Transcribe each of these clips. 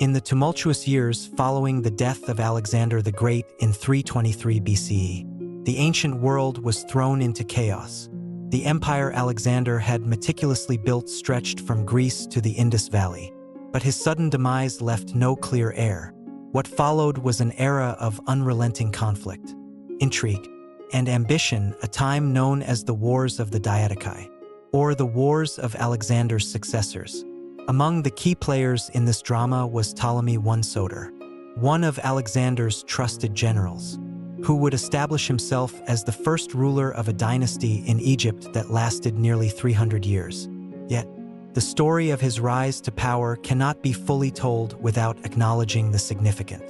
In the tumultuous years following the death of Alexander the Great in 323 BCE, the ancient world was thrown into chaos. The empire Alexander had meticulously built stretched from Greece to the Indus Valley, but his sudden demise left no clear heir. What followed was an era of unrelenting conflict, intrigue, and ambition, a time known as the Wars of the Diadochi, or the Wars of Alexander's Successors. Among the key players in this drama was Ptolemy I Soter, one of Alexander's trusted generals, who would establish himself as the first ruler of a dynasty in Egypt that lasted nearly 300 years. Yet, the story of his rise to power cannot be fully told without acknowledging the significant,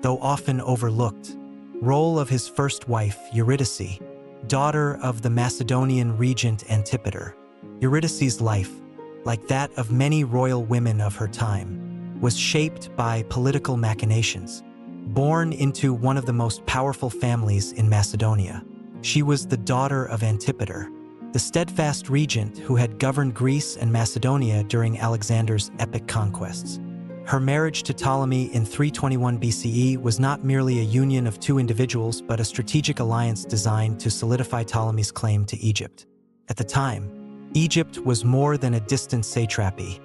though often overlooked, role of his first wife, Eurydice, daughter of the Macedonian regent Antipater. Eurydice's life, like that of many royal women of her time, was shaped by political machinations. Born into one of the most powerful families in Macedonia, she was the daughter of Antipater, the steadfast regent who had governed Greece and Macedonia during Alexander's epic conquests. Her marriage to Ptolemy in 321 BCE was not merely a union of two individuals, but a strategic alliance designed to solidify Ptolemy's claim to Egypt. At the time, Egypt was more than a distant satrapy.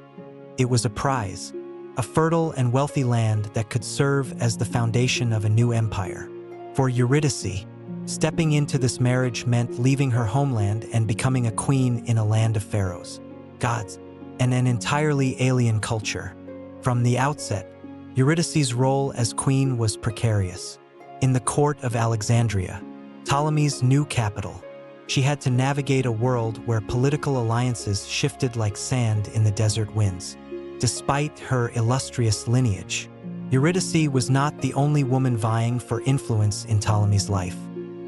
It was a prize, a fertile and wealthy land that could serve as the foundation of a new empire. For Eurydice, stepping into this marriage meant leaving her homeland and becoming a queen in a land of pharaohs, gods, and an entirely alien culture. From the outset, Eurydice's role as queen was precarious. In the court of Alexandria, Ptolemy's new capital, she had to navigate a world where political alliances shifted like sand in the desert winds. Despite her illustrious lineage, Eurydice was not the only woman vying for influence in Ptolemy's life.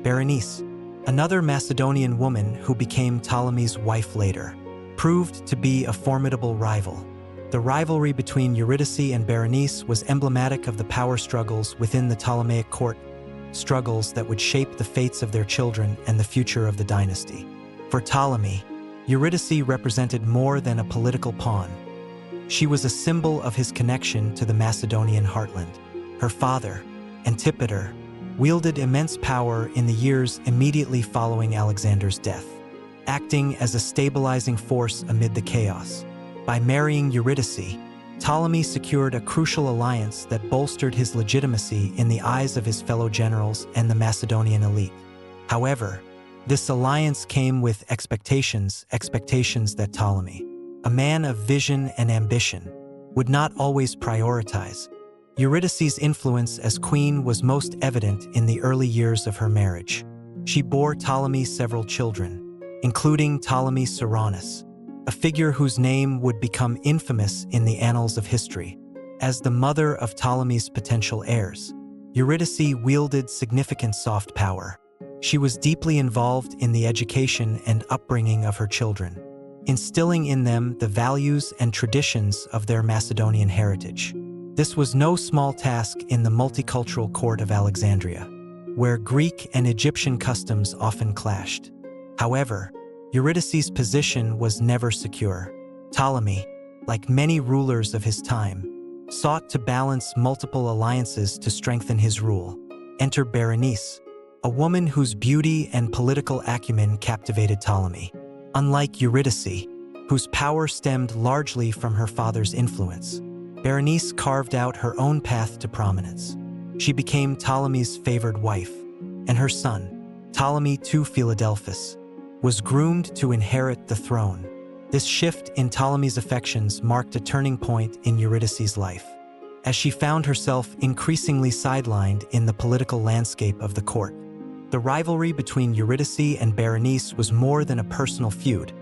Berenice, another Macedonian woman who became Ptolemy's wife later, proved to be a formidable rival. The rivalry between Eurydice and Berenice was emblematic of the power struggles within the Ptolemaic court, struggles that would shape the fates of their children and the future of the dynasty. For Ptolemy, Eurydice represented more than a political pawn. She was a symbol of his connection to the Macedonian heartland. Her father, Antipater, wielded immense power in the years immediately following Alexander's death, acting as a stabilizing force amid the chaos. By marrying Eurydice, Ptolemy secured a crucial alliance that bolstered his legitimacy in the eyes of his fellow generals and the Macedonian elite. However, this alliance came with expectations that Ptolemy, a man of vision and ambition, would not always prioritize. Eurydice's influence as queen was most evident in the early years of her marriage. She bore Ptolemy several children, including Ptolemy Ceraunus, a figure whose name would become infamous in the annals of history. As the mother of Ptolemy's potential heirs, Eurydice wielded significant soft power. She was deeply involved in the education and upbringing of her children, instilling in them the values and traditions of their Macedonian heritage. This was no small task in the multicultural court of Alexandria, where Greek and Egyptian customs often clashed. However, Eurydice's position was never secure. Ptolemy, like many rulers of his time, sought to balance multiple alliances to strengthen his rule. Enter Berenice, a woman whose beauty and political acumen captivated Ptolemy. Unlike Eurydice, whose power stemmed largely from her father's influence, Berenice carved out her own path to prominence. She became Ptolemy's favored wife, and her son, Ptolemy II Philadelphus, was groomed to inherit the throne. This shift in Ptolemy's affections marked a turning point in Eurydice's life, as she found herself increasingly sidelined in the political landscape of the court. The rivalry between Eurydice and Berenice was more than a personal feud.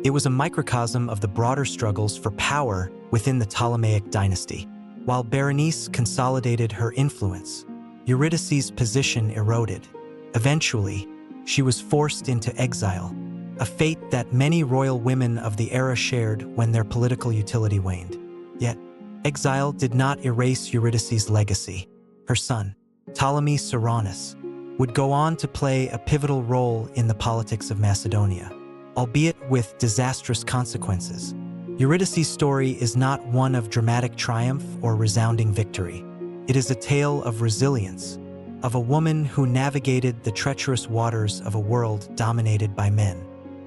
It was a microcosm of the broader struggles for power within the Ptolemaic dynasty. While Berenice consolidated her influence, Eurydice's position eroded. Eventually, she was forced into exile, a fate that many royal women of the era shared when their political utility waned. Yet, exile did not erase Eurydice's legacy. Her son, Ptolemy Ceraunus, would go on to play a pivotal role in the politics of Macedonia, albeit with disastrous consequences. Eurydice's story is not one of dramatic triumph or resounding victory. It is a tale of resilience, of a woman who navigated the treacherous waters of a world dominated by men.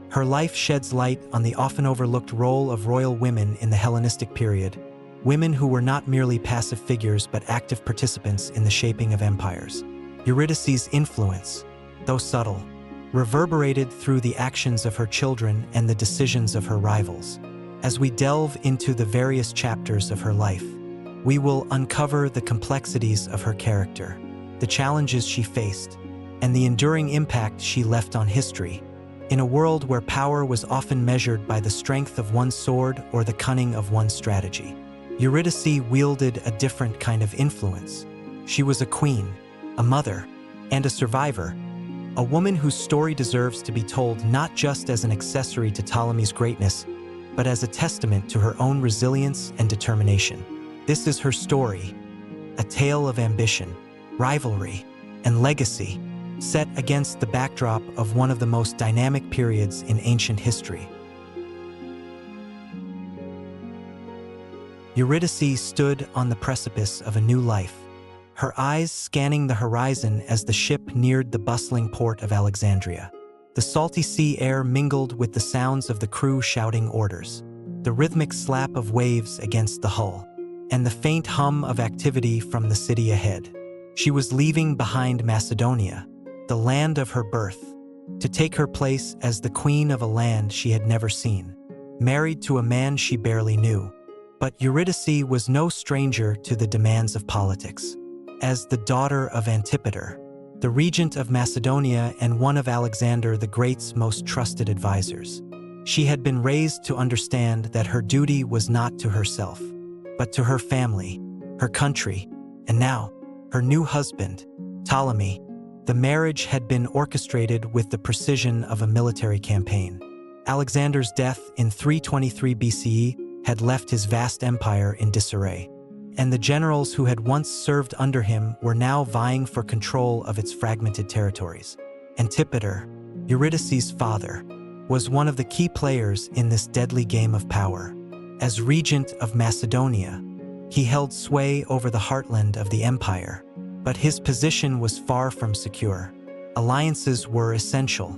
Her life sheds light on the often overlooked role of royal women in the Hellenistic period, women who were not merely passive figures but active participants in the shaping of empires. Eurydice's influence, though subtle, reverberated through the actions of her children and the decisions of her rivals. As we delve into the various chapters of her life, we will uncover the complexities of her character, the challenges she faced, and the enduring impact she left on history. In a world where power was often measured by the strength of one's sword or the cunning of one's strategy, Eurydice wielded a different kind of influence. She was a queen, a mother, and a survivor, a woman whose story deserves to be told not just as an accessory to Ptolemy's greatness, but as a testament to her own resilience and determination. This is her story, a tale of ambition, rivalry, and legacy, set against the backdrop of one of the most dynamic periods in ancient history. Eurydice stood on the precipice of a new life, her eyes scanning the horizon as the ship neared the bustling port of Alexandria. The salty sea air mingled with the sounds of the crew shouting orders, the rhythmic slap of waves against the hull, and the faint hum of activity from the city ahead. She was leaving behind Macedonia, the land of her birth, to take her place as the queen of a land she had never seen, married to a man she barely knew. But Eurydice was no stranger to the demands of politics. As the daughter of Antipater, the regent of Macedonia and one of Alexander the Great's most trusted advisors, she had been raised to understand that her duty was not to herself, but to her family, her country, and now, her new husband, Ptolemy. The marriage had been orchestrated with the precision of a military campaign. Alexander's death in 323 BCE had left his vast empire in disarray, and the generals who had once served under him were now vying for control of its fragmented territories. Antipater, Eurydice's father, was one of the key players in this deadly game of power. As regent of Macedonia, he held sway over the heartland of the empire, but his position was far from secure. Alliances were essential,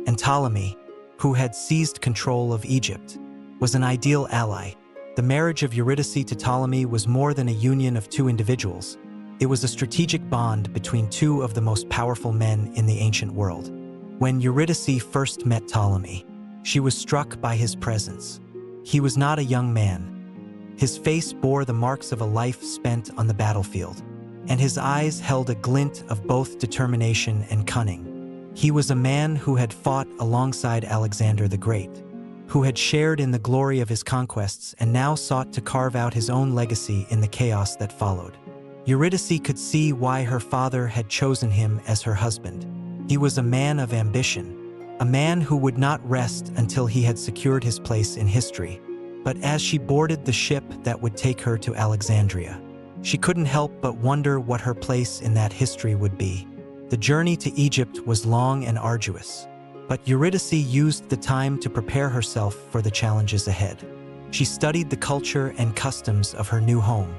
and Ptolemy, who had seized control of Egypt, was an ideal ally. The marriage of Eurydice to Ptolemy was more than a union of two individuals. It was a strategic bond between two of the most powerful men in the ancient world. When Eurydice first met Ptolemy, she was struck by his presence. He was not a young man. His face bore the marks of a life spent on the battlefield, and his eyes held a glint of both determination and cunning. He was a man who had fought alongside Alexander the Great, who had shared in the glory of his conquests and now sought to carve out his own legacy in the chaos that followed. Eurydice could see why her father had chosen him as her husband. He was a man of ambition, a man who would not rest until he had secured his place in history. But as she boarded the ship that would take her to Alexandria, she couldn't help but wonder what her place in that history would be. The journey to Egypt was long and arduous, but Eurydice used the time to prepare herself for the challenges ahead. She studied the culture and customs of her new home,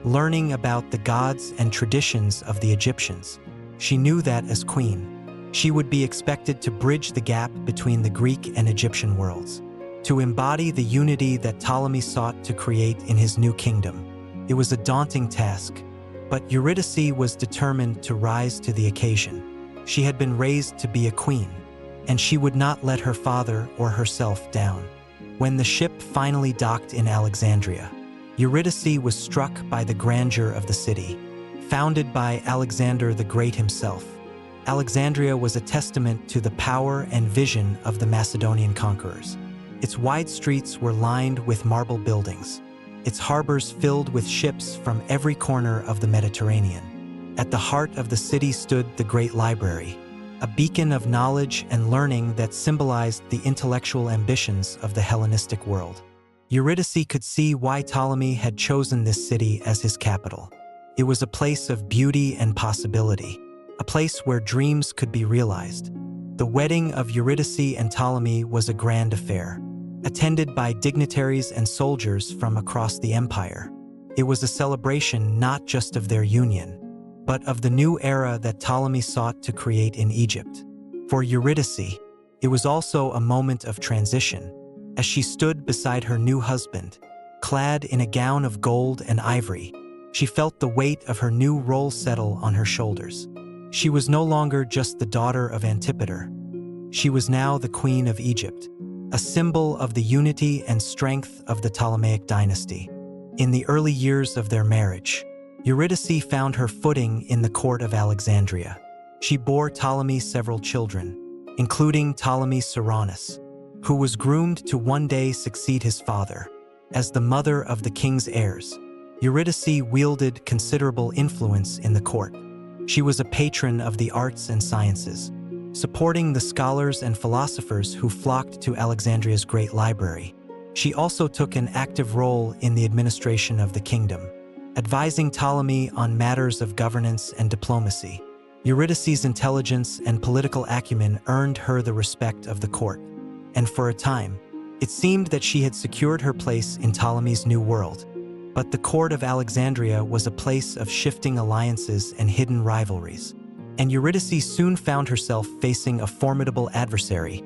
learning about the gods and traditions of the Egyptians. She knew that as queen, she would be expected to bridge the gap between the Greek and Egyptian worlds, to embody the unity that Ptolemy sought to create in his new kingdom. It was a daunting task, but Eurydice was determined to rise to the occasion. She had been raised to be a queen, and she would not let her father or herself down. When the ship finally docked in Alexandria, Eurydice was struck by the grandeur of the city. Founded by Alexander the Great himself, Alexandria was a testament to the power and vision of the Macedonian conquerors. Its wide streets were lined with marble buildings, its harbors filled with ships from every corner of the Mediterranean. At the heart of the city stood the Great Library, a beacon of knowledge and learning that symbolized the intellectual ambitions of the Hellenistic world. Eurydice could see why Ptolemy had chosen this city as his capital. It was a place of beauty and possibility, a place where dreams could be realized. The wedding of Eurydice and Ptolemy was a grand affair. attended by dignitaries and soldiers from across the empire. It was a celebration not just of their union, but of the new era that Ptolemy sought to create in Egypt. For Eurydice, it was also a moment of transition, as she stood beside her new husband, clad in a gown of gold and ivory. She felt the weight of her new role settle on her shoulders. She was no longer just the daughter of Antipater. She was now the Queen of Egypt, a symbol of the unity and strength of the Ptolemaic dynasty. In the early years of their marriage, Eurydice found her footing in the court of Alexandria. She bore Ptolemy several children, including Ptolemy Ceraunus, who was groomed to one day succeed his father. As the mother of the king's heirs, Eurydice wielded considerable influence in the court. She was a patron of the arts and sciences, supporting the scholars and philosophers who flocked to Alexandria's great library. She also took an active role in the administration of the kingdom, advising Ptolemy on matters of governance and diplomacy. Eurydice's intelligence and political acumen earned her the respect of the court, and for a time, it seemed that she had secured her place in Ptolemy's new world. But the court of Alexandria was a place of shifting alliances and hidden rivalries, and Eurydice soon found herself facing a formidable adversary,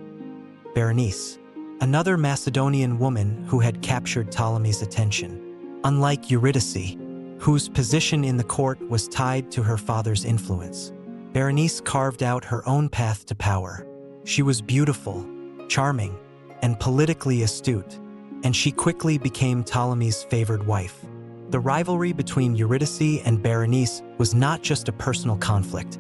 Berenice, another Macedonian woman who had captured Ptolemy's attention. Unlike Eurydice, whose position in the court was tied to her father's influence, Berenice carved out her own path to power. She was beautiful, charming, and politically astute, and she quickly became Ptolemy's favored wife. The rivalry between Eurydice and Berenice was not just a personal conflict.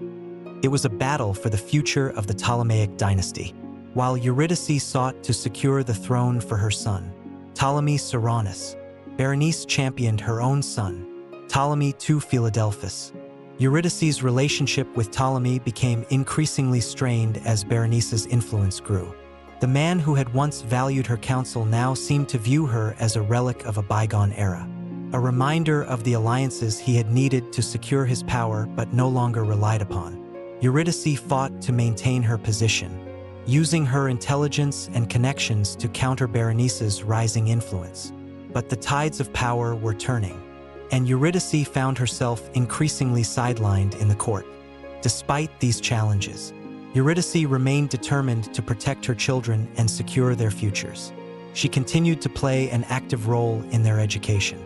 It was a battle for the future of the Ptolemaic dynasty. While Eurydice sought to secure the throne for her son, Ptolemy Ceraunus, Berenice championed her own son, Ptolemy II Philadelphus. Eurydice's relationship with Ptolemy became increasingly strained as Berenice's influence grew. The man who had once valued her counsel now seemed to view her as a relic of a bygone era, a reminder of the alliances he had needed to secure his power but no longer relied upon. Eurydice fought to maintain her position, using her intelligence and connections to counter Berenice's rising influence. But the tides of power were turning, and Eurydice found herself increasingly sidelined in the court. Despite these challenges, Eurydice remained determined to protect her children and secure their futures. She continued to play an active role in their education,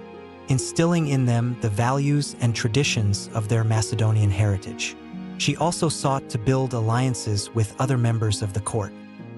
instilling in them the values and traditions of their Macedonian heritage. She also sought to build alliances with other members of the court,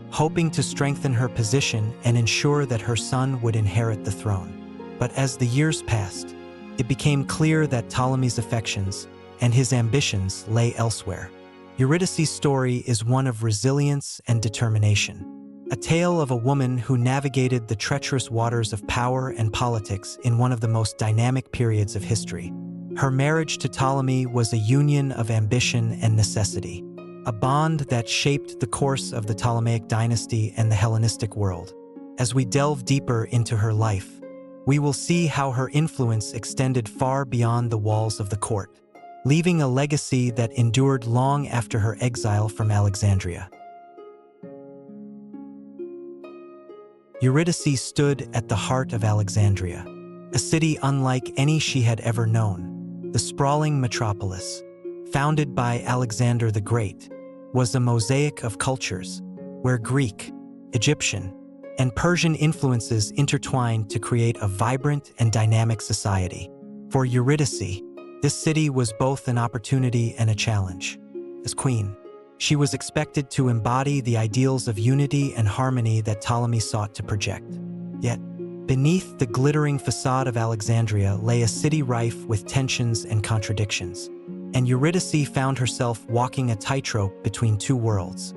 hoping to strengthen her position and ensure that her son would inherit the throne. But as the years passed, it became clear that Ptolemy's affections and his ambitions lay elsewhere. Eurydice's story is one of resilience and determination, a tale of a woman who navigated the treacherous waters of power and politics in one of the most dynamic periods of history. Her marriage to Ptolemy was a union of ambition and necessity, a bond that shaped the course of the Ptolemaic dynasty and the Hellenistic world. As we delve deeper into her life, we will see how her influence extended far beyond the walls of the court, leaving a legacy that endured long after her exile from Alexandria. Eurydice stood at the heart of Alexandria, a city unlike any she had ever known. The sprawling metropolis, founded by Alexander the Great, was a mosaic of cultures, where Greek, Egyptian, and Persian influences intertwined to create a vibrant and dynamic society. For Eurydice, this city was both an opportunity and a challenge. As queen, she was expected to embody the ideals of unity and harmony that Ptolemy sought to project. Yet, beneath the glittering facade of Alexandria lay a city rife with tensions and contradictions, and Eurydice found herself walking a tightrope between two worlds.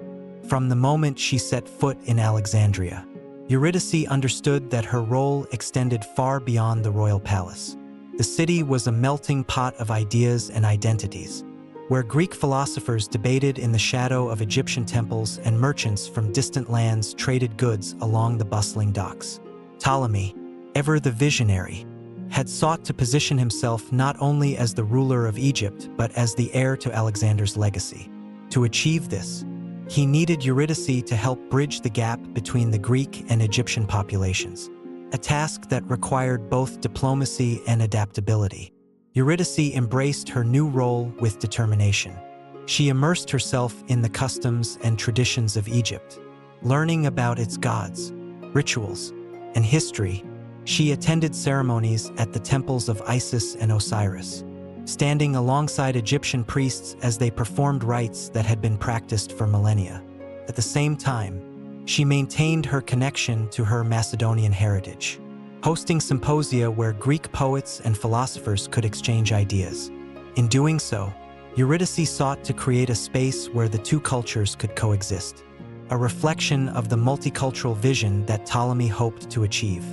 From the moment she set foot in Alexandria, Eurydice understood that her role extended far beyond the royal palace. The city was a melting pot of ideas and identities, where Greek philosophers debated in the shadow of Egyptian temples and merchants from distant lands traded goods along the bustling docks. Ptolemy, ever the visionary, had sought to position himself not only as the ruler of Egypt but as the heir to Alexander's legacy. To achieve this, He needed Eurydice to help bridge the gap between the Greek and Egyptian populations, a task that required both diplomacy and adaptability. Eurydice embraced her new role with determination. She immersed herself in the customs and traditions of Egypt, learning about its gods, rituals, and history. She attended ceremonies at the temples of Isis and Osiris, standing alongside Egyptian priests as they performed rites that had been practiced for millennia. At the same time, she maintained her connection to her Macedonian heritage, hosting symposia where Greek poets and philosophers could exchange ideas. In doing so, Eurydice sought to create a space where the two cultures could coexist, a reflection of the multicultural vision that Ptolemy hoped to achieve.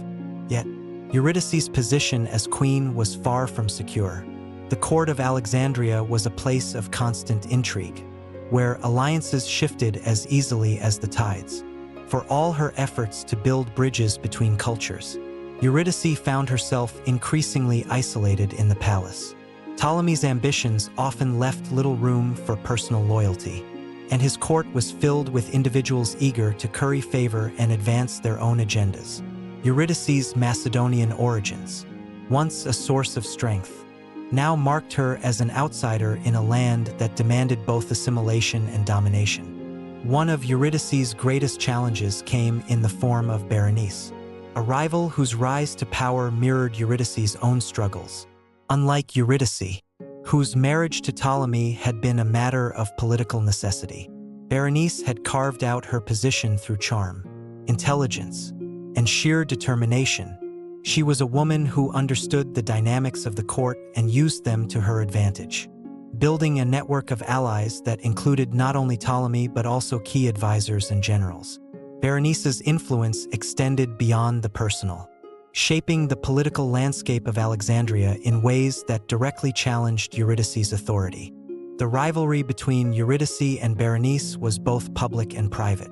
Yet, Eurydice's position as queen was far from secure. The court of Alexandria was a place of constant intrigue, where alliances shifted as easily as the tides. For all her efforts to build bridges between cultures, Eurydice found herself increasingly isolated in the palace. Ptolemy's ambitions often left little room for personal loyalty, and his court was filled with individuals eager to curry favor and advance their own agendas. Eurydice's Macedonian origins, once a source of strength, now marked her as an outsider in a land that demanded both assimilation and domination. One of Eurydice's greatest challenges came in the form of Berenice, a rival whose rise to power mirrored Eurydice's own struggles. Unlike Eurydice, whose marriage to Ptolemy had been a matter of political necessity, Berenice had carved out her position through charm, intelligence, and sheer determination. She was a woman who understood the dynamics of the court and used them to her advantage, building a network of allies that included not only Ptolemy but also key advisors and generals. Berenice's influence extended beyond the personal, shaping the political landscape of Alexandria in ways that directly challenged Eurydice's authority. The rivalry between Eurydice and Berenice was both public and private.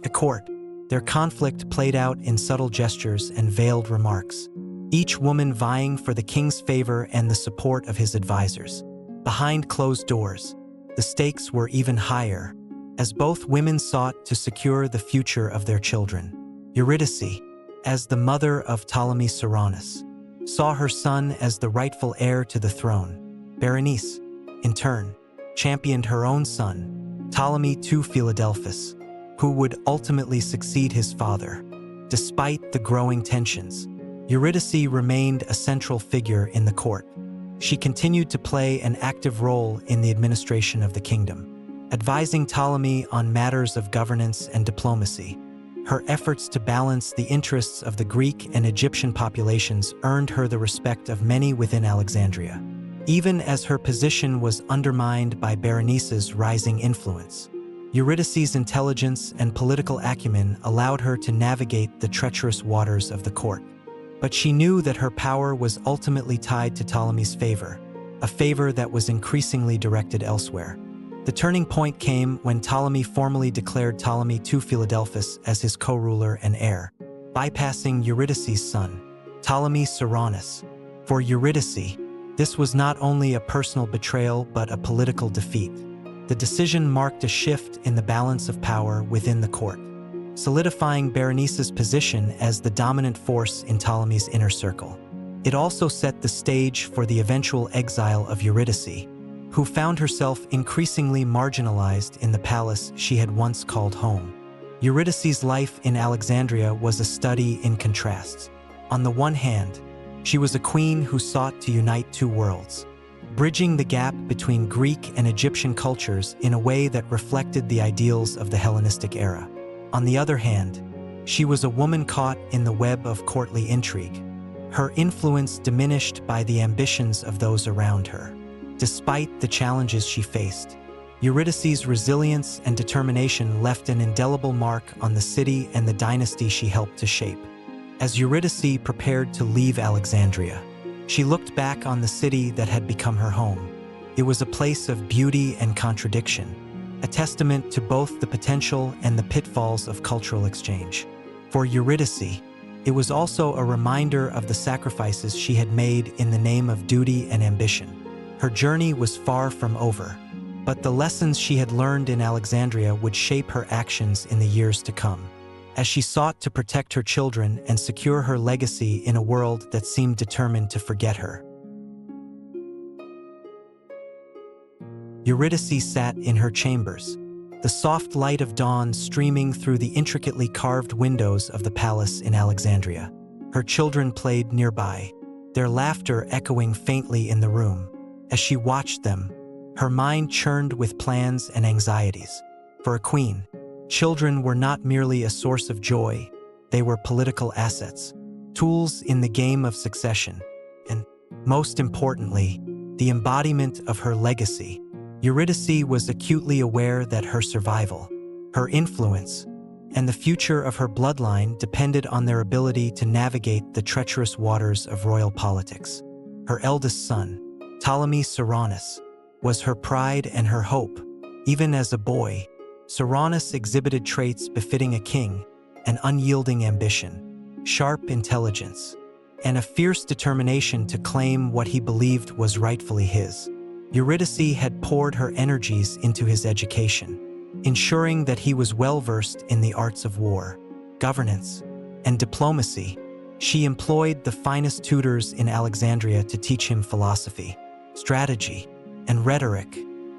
At court, their conflict played out in subtle gestures and veiled remarks, each woman vying for the king's favor and the support of his advisors. Behind closed doors, the stakes were even higher, as both women sought to secure the future of their children. Eurydice, as the mother of Ptolemy Ceraunus, saw her son as the rightful heir to the throne. Berenice, in turn, championed her own son, Ptolemy II Philadelphus, who would ultimately succeed his father. Despite the growing tensions, Eurydice remained a central figure in the court. She continued to play an active role in the administration of the kingdom, advising Ptolemy on matters of governance and diplomacy. Her efforts to balance the interests of the Greek and Egyptian populations earned her the respect of many within Alexandria, even as her position was undermined by Berenice's rising influence. Eurydice's intelligence and political acumen allowed her to navigate the treacherous waters of the court. But she knew that her power was ultimately tied to Ptolemy's favor, a favor that was increasingly directed elsewhere. The turning point came when Ptolemy formally declared Ptolemy II Philadelphus as his co-ruler and heir, bypassing Eurydice's son, Ptolemy Ceraunus. For Eurydice, this was not only a personal betrayal but a political defeat. The decision marked a shift in the balance of power within the court, solidifying Berenice's position as the dominant force in Ptolemy's inner circle. It also set the stage for the eventual exile of Eurydice, who found herself increasingly marginalized in the palace she had once called home. Eurydice's life in Alexandria was a study in contrasts. On the one hand, she was a queen who sought to unite two worlds, bridging the gap between Greek and Egyptian cultures in a way that reflected the ideals of the Hellenistic era. On the other hand, she was a woman caught in the web of courtly intrigue, her influence diminished by the ambitions of those around her. Despite the challenges she faced, Eurydice's resilience and determination left an indelible mark on the city and the dynasty she helped to shape. As Eurydice prepared to leave Alexandria, she looked back on the city that had become her home. It was a place of beauty and contradiction, a testament to both the potential and the pitfalls of cultural exchange. For Eurydice, it was also a reminder of the sacrifices she had made in the name of duty and ambition. Her journey was far from over, But the lessons she had learned in Alexandria would shape her actions in the years to come, as she sought to protect her children and secure her legacy in a world that seemed determined to forget her. Eurydice sat in her chambers, the soft light of dawn streaming through the intricately carved windows of the palace in Alexandria. Her children played nearby, their laughter echoing faintly in the room. As she watched them, her mind churned with plans and anxieties. For a queen, children were not merely a source of joy, they were political assets, tools in the game of succession, and, most importantly, the embodiment of her legacy. Eurydice was acutely aware that her survival, her influence, and the future of her bloodline depended on their ability to navigate the treacherous waters of royal politics. Her eldest son, Ptolemy Ceraunus, was her pride and her hope. Even as a boy, Ceraunus exhibited traits befitting a king: an unyielding ambition, sharp intelligence, and a fierce determination to claim what he believed was rightfully his. Eurydice had poured her energies into his education, ensuring that he was well-versed in the arts of war, governance, and diplomacy. She employed the finest tutors in Alexandria to teach him philosophy, strategy, and rhetoric,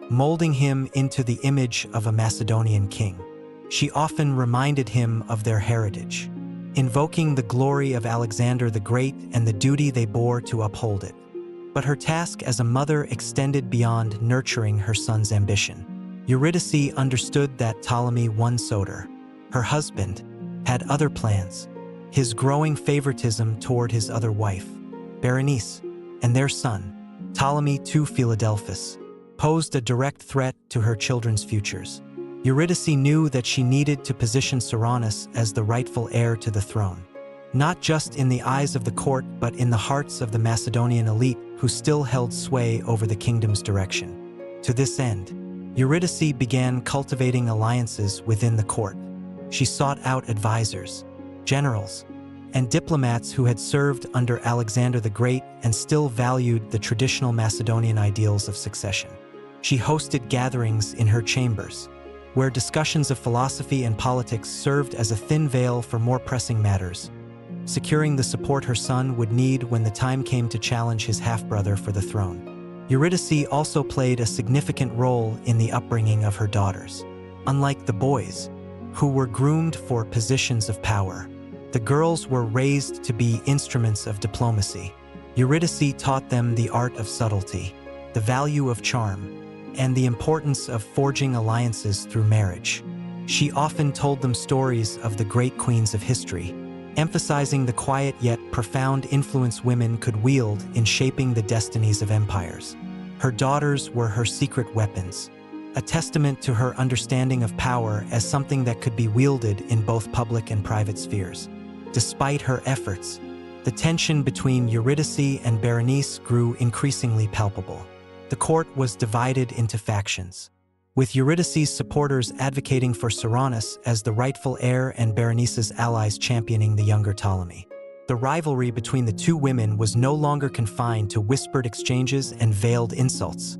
molding him into the image of a Macedonian king. She often reminded him of their heritage, invoking the glory of Alexander the Great and the duty they bore to uphold it. But her task as a mother extended beyond nurturing her son's ambition. Eurydice understood that Ptolemy I Soter, her husband, had other plans. His growing favoritism toward his other wife, Berenice, and their son, Ptolemy II Philadelphus, posed a direct threat to her children's futures. Eurydice knew that she needed to position Ceraunus as the rightful heir to the throne, not just in the eyes of the court but in the hearts of the Macedonian elite who still held sway over the kingdom's direction. To this end, Eurydice began cultivating alliances within the court. She sought out advisors, generals, and diplomats who had served under Alexander the Great and still valued the traditional Macedonian ideals of succession. She hosted gatherings in her chambers, where discussions of philosophy and politics served as a thin veil for more pressing matters, securing the support her son would need when the time came to challenge his half-brother for the throne. Eurydice also played a significant role in the upbringing of her daughters. Unlike the boys, who were groomed for positions of power, the girls were raised to be instruments of diplomacy. Eurydice taught them the art of subtlety, the value of charm, and the importance of forging alliances through marriage. She often told them stories of the great queens of history, emphasizing the quiet yet profound influence women could wield in shaping the destinies of empires. Her daughters were her secret weapons, a testament to her understanding of power as something that could be wielded in both public and private spheres. Despite her efforts, the tension between Eurydice and Berenice grew increasingly palpable. The court was divided into factions, with Eurydice's supporters advocating for Ceraunus as the rightful heir and Berenice's allies championing the younger Ptolemy. The rivalry between the two women was no longer confined to whispered exchanges and veiled insults.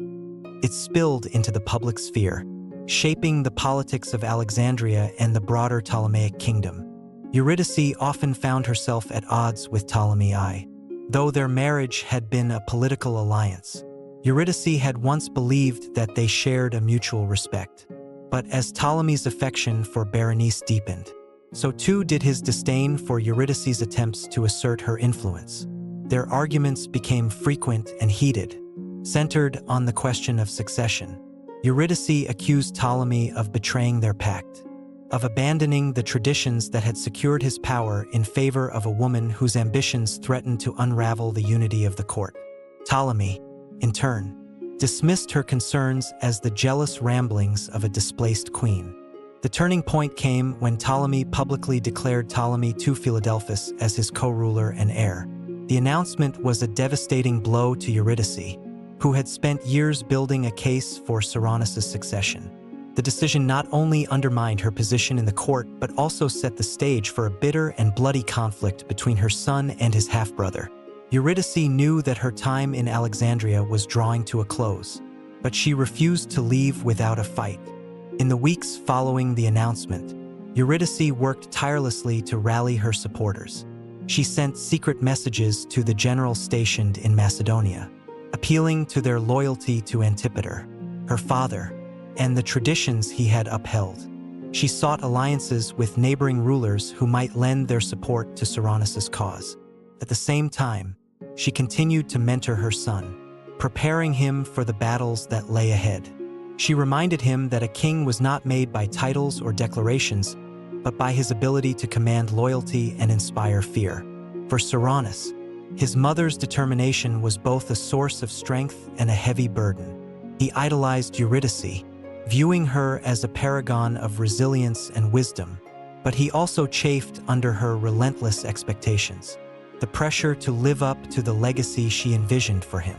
It spilled into the public sphere, shaping the politics of Alexandria and the broader Ptolemaic kingdom. Eurydice often found herself at odds with Ptolemy I. Though their marriage had been a political alliance, Eurydice had once believed that they shared a mutual respect. But as Ptolemy's affection for Berenice deepened, so too did his disdain for Eurydice's attempts to assert her influence. Their arguments became frequent and heated, centered on the question of succession. Eurydice accused Ptolemy of betraying their pact, of abandoning the traditions that had secured his power in favor of a woman whose ambitions threatened to unravel the unity of the court. Ptolemy, in turn, dismissed her concerns as the jealous ramblings of a displaced queen. The turning point came when Ptolemy publicly declared Ptolemy II Philadelphus as his co-ruler and heir. The announcement was a devastating blow to Eurydice, who had spent years building a case for Ceraunus's succession. The decision not only undermined her position in the court but also set the stage for a bitter and bloody conflict between her son and his half-brother. Eurydice knew that her time in Alexandria was drawing to a close, but she refused to leave without a fight. In the weeks following the announcement, Eurydice worked tirelessly to rally her supporters. She sent secret messages to the generals stationed in Macedonia, appealing to their loyalty to Antipater, her father, and the traditions he had upheld. She sought alliances with neighboring rulers who might lend their support to Ceraunus's cause. At the same time, she continued to mentor her son, preparing him for the battles that lay ahead. She reminded him that a king was not made by titles or declarations, but by his ability to command loyalty and inspire fear. For Ceraunus, his mother's determination was both a source of strength and a heavy burden. He idolized Eurydice, viewing her as a paragon of resilience and wisdom, but he also chafed under her relentless expectations, the pressure to live up to the legacy she envisioned for him.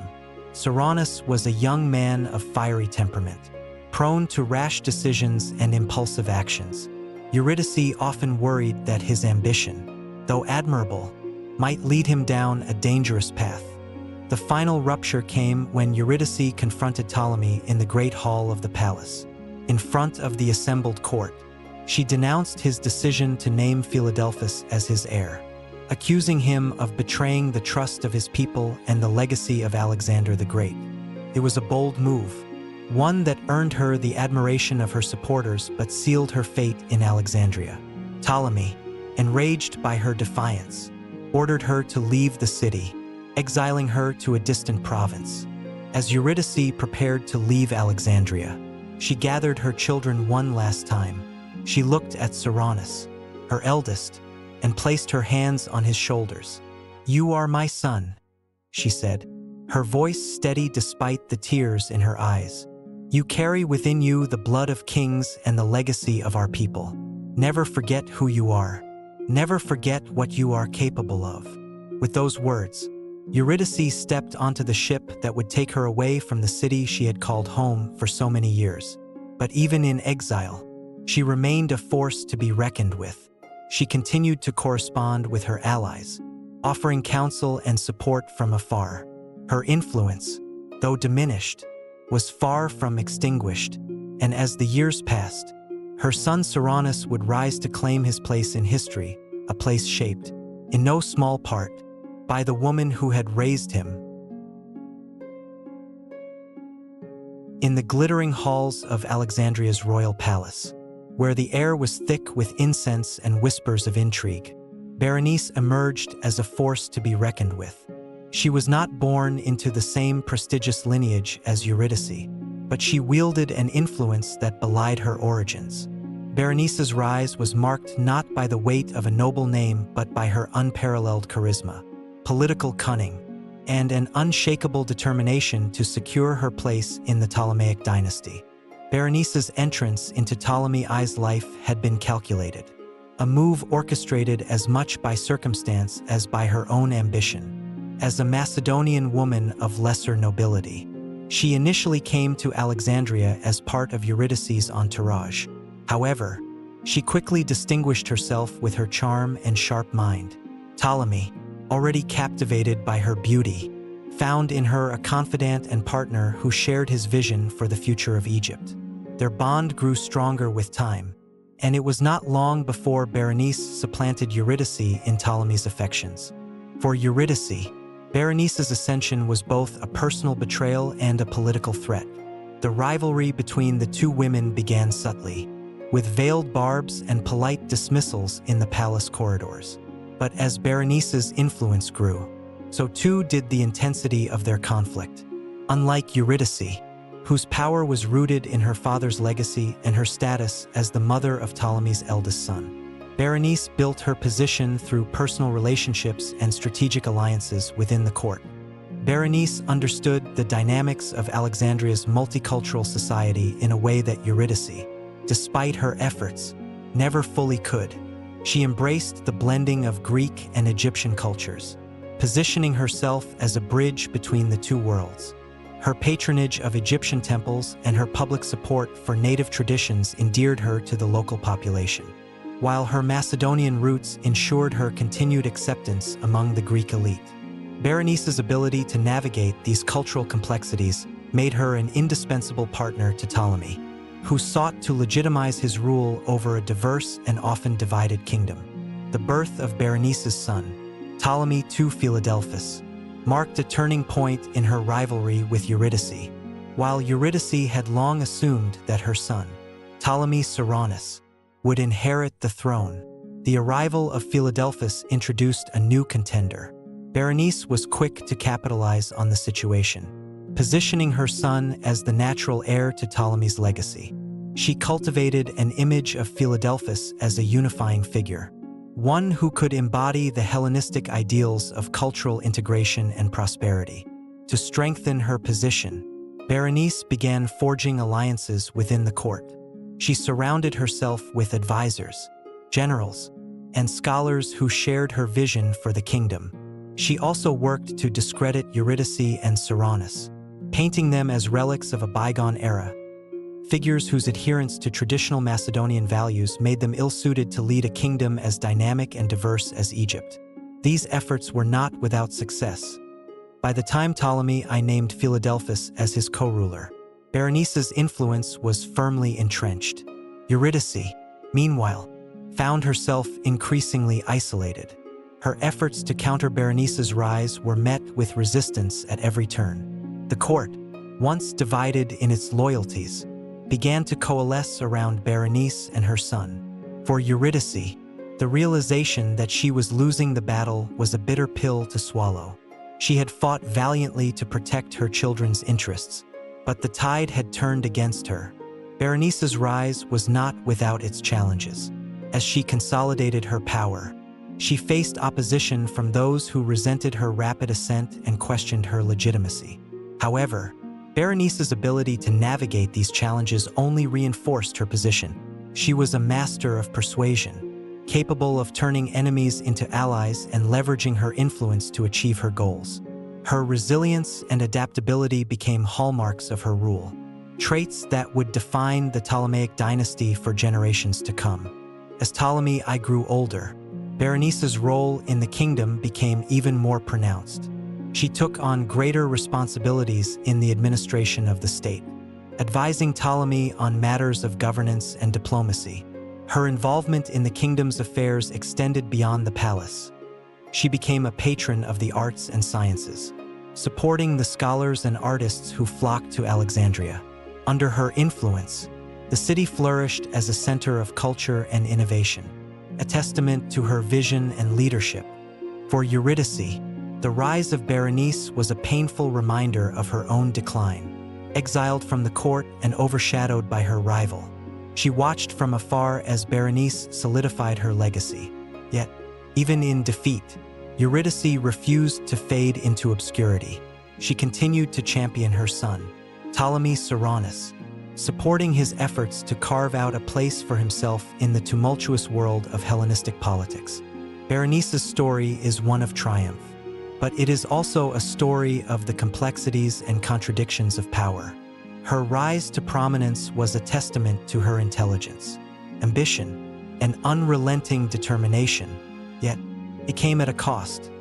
Ceraunus was a young man of fiery temperament, prone to rash decisions and impulsive actions. Eurydice often worried that his ambition, though admirable, might lead him down a dangerous path. The final rupture came when Eurydice confronted Ptolemy in the great hall of the palace. In front of the assembled court, she denounced his decision to name Philadelphus as his heir, accusing him of betraying the trust of his people and the legacy of Alexander the Great. It was a bold move, one that earned her the admiration of her supporters but sealed her fate in Alexandria. Ptolemy, enraged by her defiance, ordered her to leave the city, exiling her to a distant province. As Eurydice prepared to leave Alexandria, she gathered her children one last time. She looked at Ceraunus, her eldest, and placed her hands on his shoulders. "You are my son," she said, her voice steady despite the tears in her eyes. "You carry within you the blood of kings and the legacy of our people. Never forget who you are. Never forget what you are capable of." With those words, Eurydice stepped onto the ship that would take her away from the city she had called home for so many years. But even in exile, she remained a force to be reckoned with. She continued to correspond with her allies, offering counsel and support from afar. Her influence, though diminished, was far from extinguished, and as the years passed, her son Ceraunus would rise to claim his place in history, a place shaped, in no small part, by the woman who had raised him. In the glittering halls of Alexandria's royal palace, where the air was thick with incense and whispers of intrigue, Berenice emerged as a force to be reckoned with. She was not born into the same prestigious lineage as Eurydice, but she wielded an influence that belied her origins. Berenice's rise was marked not by the weight of a noble name but by her unparalleled charisma, political cunning, and an unshakable determination to secure her place in the Ptolemaic dynasty. Berenice's entrance into Ptolemy I's life had been calculated, a move orchestrated as much by circumstance as by her own ambition. As a Macedonian woman of lesser nobility, she initially came to Alexandria as part of Eurydice's entourage. However, she quickly distinguished herself with her charm and sharp mind. Ptolemy, already captivated by her beauty, found in her a confidant and partner who shared his vision for the future of Egypt. Their bond grew stronger with time, and it was not long before Berenice supplanted Eurydice in Ptolemy's affections. For Eurydice, Berenice's ascension was both a personal betrayal and a political threat. The rivalry between the two women began subtly, with veiled barbs and polite dismissals in the palace corridors. But as Berenice's influence grew, so too did the intensity of their conflict. Unlike Eurydice, whose power was rooted in her father's legacy and her status as the mother of Ptolemy's eldest son, Berenice built her position through personal relationships and strategic alliances within the court. Berenice understood the dynamics of Alexandria's multicultural society in a way that Eurydice, despite her efforts, never fully could. She embraced the blending of Greek and Egyptian cultures, positioning herself as a bridge between the two worlds. Her patronage of Egyptian temples and her public support for native traditions endeared her to the local population, while her Macedonian roots ensured her continued acceptance among the Greek elite. Berenice's ability to navigate these cultural complexities made her an indispensable partner to Ptolemy, who sought to legitimize his rule over a diverse and often divided kingdom. The birth of Berenice's son, Ptolemy II Philadelphus, marked a turning point in her rivalry with Eurydice. While Eurydice had long assumed that her son, Ptolemy Ceraunus, would inherit the throne, the arrival of Philadelphus introduced a new contender. Berenice was quick to capitalize on the situation, positioning her son as the natural heir to Ptolemy's legacy. She cultivated an image of Philadelphus as a unifying figure, one who could embody the Hellenistic ideals of cultural integration and prosperity. To strengthen her position, Berenice began forging alliances within the court. She surrounded herself with advisors, generals, and scholars who shared her vision for the kingdom. She also worked to discredit Eurydice and Ceraunus, painting them as relics of a bygone era, figures whose adherence to traditional Macedonian values made them ill-suited to lead a kingdom as dynamic and diverse as Egypt. These efforts were not without success. By the time Ptolemy I named Philadelphus as his co-ruler, Berenice's influence was firmly entrenched. Eurydice, meanwhile, found herself increasingly isolated. Her efforts to counter Berenice's rise were met with resistance at every turn. The court, once divided in its loyalties, began to coalesce around Berenice and her son. For Eurydice, the realization that she was losing the battle was a bitter pill to swallow. She had fought valiantly to protect her children's interests, but the tide had turned against her. Berenice's rise was not without its challenges. As she consolidated her power, she faced opposition from those who resented her rapid ascent and questioned her legitimacy. However, Berenice's ability to navigate these challenges only reinforced her position. She was a master of persuasion, capable of turning enemies into allies and leveraging her influence to achieve her goals. Her resilience and adaptability became hallmarks of her rule, traits that would define the Ptolemaic dynasty for generations to come. As Ptolemy I grew older, Berenice's role in the kingdom became even more pronounced. She took on greater responsibilities in the administration of the state, advising Ptolemy on matters of governance and diplomacy. Her involvement in the kingdom's affairs extended beyond the palace. She became a patron of the arts and sciences, supporting the scholars and artists who flocked to Alexandria. Under her influence, the city flourished as a center of culture and innovation, a testament to her vision and leadership. For Eurydice, the rise of Berenice was a painful reminder of her own decline. Exiled from the court and overshadowed by her rival, she watched from afar as Berenice solidified her legacy. Yet, even in defeat, Eurydice refused to fade into obscurity. She continued to champion her son, Ptolemy Ceraunus, supporting his efforts to carve out a place for himself in the tumultuous world of Hellenistic politics. Berenice's story is one of triumph, but it is also a story of the complexities and contradictions of power. Her rise to prominence was a testament to her intelligence, ambition, and unrelenting determination, yet it came at a cost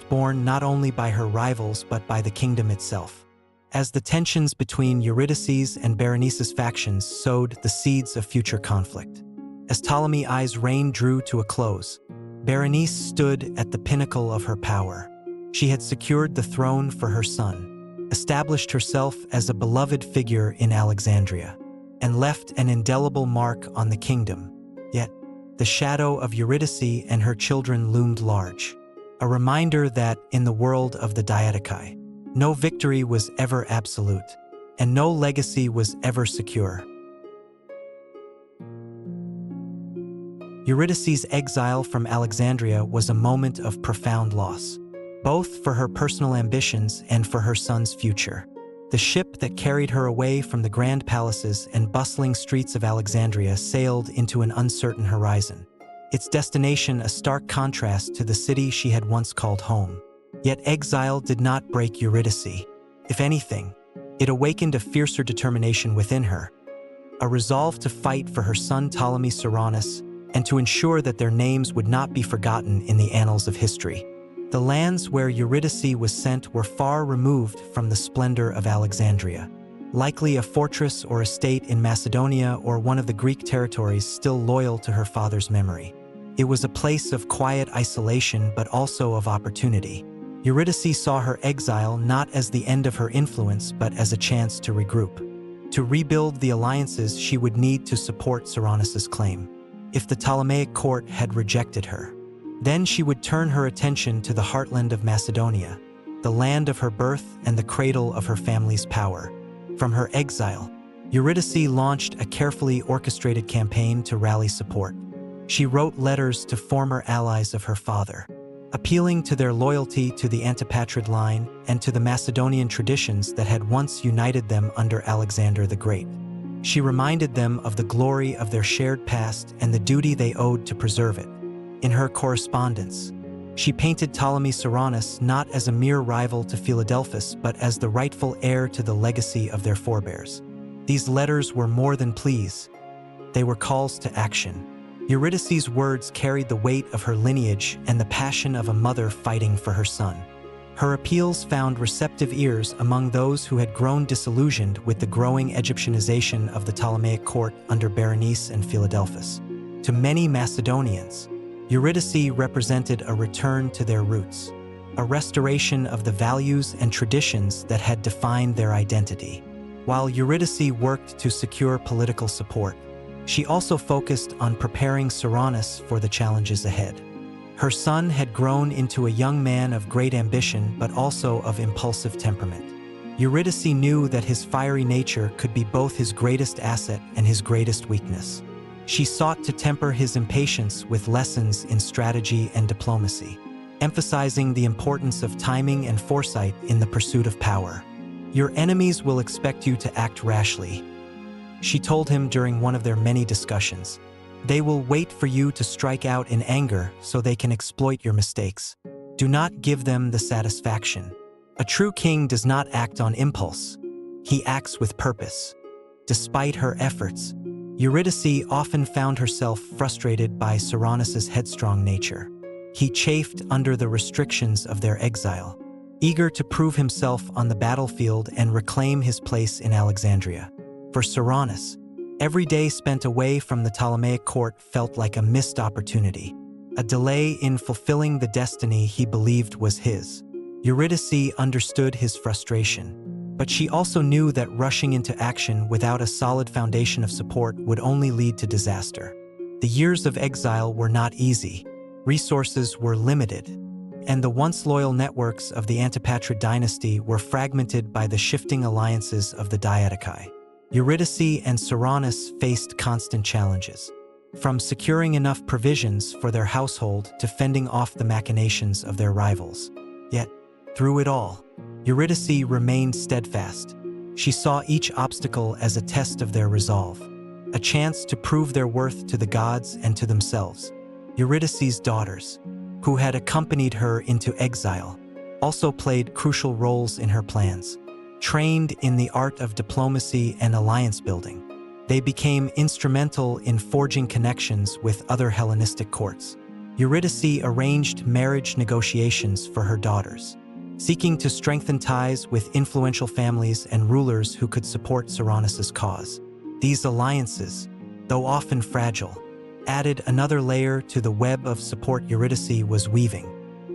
borne not only by her rivals but by the kingdom itself. As the tensions between Eurydice's and Berenice's factions sowed the seeds of future conflict. As Ptolemy I's reign drew to a close, Berenice stood at the pinnacle of her power. She had secured the throne for her son, established herself as a beloved figure in Alexandria, and left an indelible mark on the kingdom. Yet, the shadow of Eurydice and her children loomed large, a reminder that, in the world of the Diadochi, no victory was ever absolute, and no legacy was ever secure. Eurydice's exile from Alexandria was a moment of profound loss, both for her personal ambitions and for her son's future. The ship that carried her away from the grand palaces and bustling streets of Alexandria sailed into an uncertain horizon, its destination a stark contrast to the city she had once called home. Yet exile did not break Eurydice. If anything, it awakened a fiercer determination within her, a resolve to fight for her son Ptolemy Ceraunus and to ensure that their names would not be forgotten in the annals of history. The lands where Eurydice was sent were far removed from the splendor of Alexandria, likely a fortress or estate in Macedonia or one of the Greek territories still loyal to her father's memory. It was a place of quiet isolation but also of opportunity. Eurydice saw her exile not as the end of her influence but as a chance to regroup, to rebuild the alliances she would need to support Ceraunus's claim. If the Ptolemaic court had rejected her, then she would turn her attention to the heartland of Macedonia, the land of her birth and the cradle of her family's power. From her exile, Eurydice launched a carefully orchestrated campaign to rally support. She wrote letters to former allies of her father, appealing to their loyalty to the Antipatrid line and to the Macedonian traditions that had once united them under Alexander the Great. She reminded them of the glory of their shared past and the duty they owed to preserve it. In her correspondence, she painted Ptolemy Ceraunus not as a mere rival to Philadelphus but as the rightful heir to the legacy of their forebears. These letters were more than pleas. They were calls to action. Eurydice's words carried the weight of her lineage and the passion of a mother fighting for her son. Her appeals found receptive ears among those who had grown disillusioned with the growing Egyptianization of the Ptolemaic court under Berenice and Philadelphus. To many Macedonians, Eurydice represented a return to their roots, a restoration of the values and traditions that had defined their identity. While Eurydice worked to secure political support, she also focused on preparing Ceraunus for the challenges ahead. Her son had grown into a young man of great ambition but also of impulsive temperament. Eurydice knew that his fiery nature could be both his greatest asset and his greatest weakness. She sought to temper his impatience with lessons in strategy and diplomacy, emphasizing the importance of timing and foresight in the pursuit of power. "Your enemies will expect you to act rashly," she told him during one of their many discussions. "They will wait for you to strike out in anger so they can exploit your mistakes. Do not give them the satisfaction. A true king does not act on impulse. He acts with purpose." Despite her efforts, Eurydice often found herself frustrated by Ceraunus's headstrong nature. He chafed under the restrictions of their exile, eager to prove himself on the battlefield and reclaim his place in Alexandria. For Ceraunus, every day spent away from the Ptolemaic court felt like a missed opportunity, a delay in fulfilling the destiny he believed was his. Eurydice understood his frustration, but she also knew that rushing into action without a solid foundation of support would only lead to disaster. The years of exile were not easy, resources were limited, and the once loyal networks of the Antipatrid dynasty were fragmented by the shifting alliances of the Diadochi. Eurydice and Ceraunus faced constant challenges, from securing enough provisions for their household to fending off the machinations of their rivals. Yet, through it all, Eurydice remained steadfast. She saw each obstacle as a test of their resolve, a chance to prove their worth to the gods and to themselves. Eurydice's daughters, who had accompanied her into exile, also played crucial roles in her plans. Trained in the art of diplomacy and alliance building, they became instrumental in forging connections with other Hellenistic courts. Eurydice arranged marriage negotiations for her daughters, seeking to strengthen ties with influential families and rulers who could support Ceraunus's cause. These alliances, though often fragile, added another layer to the web of support Eurydice was weaving.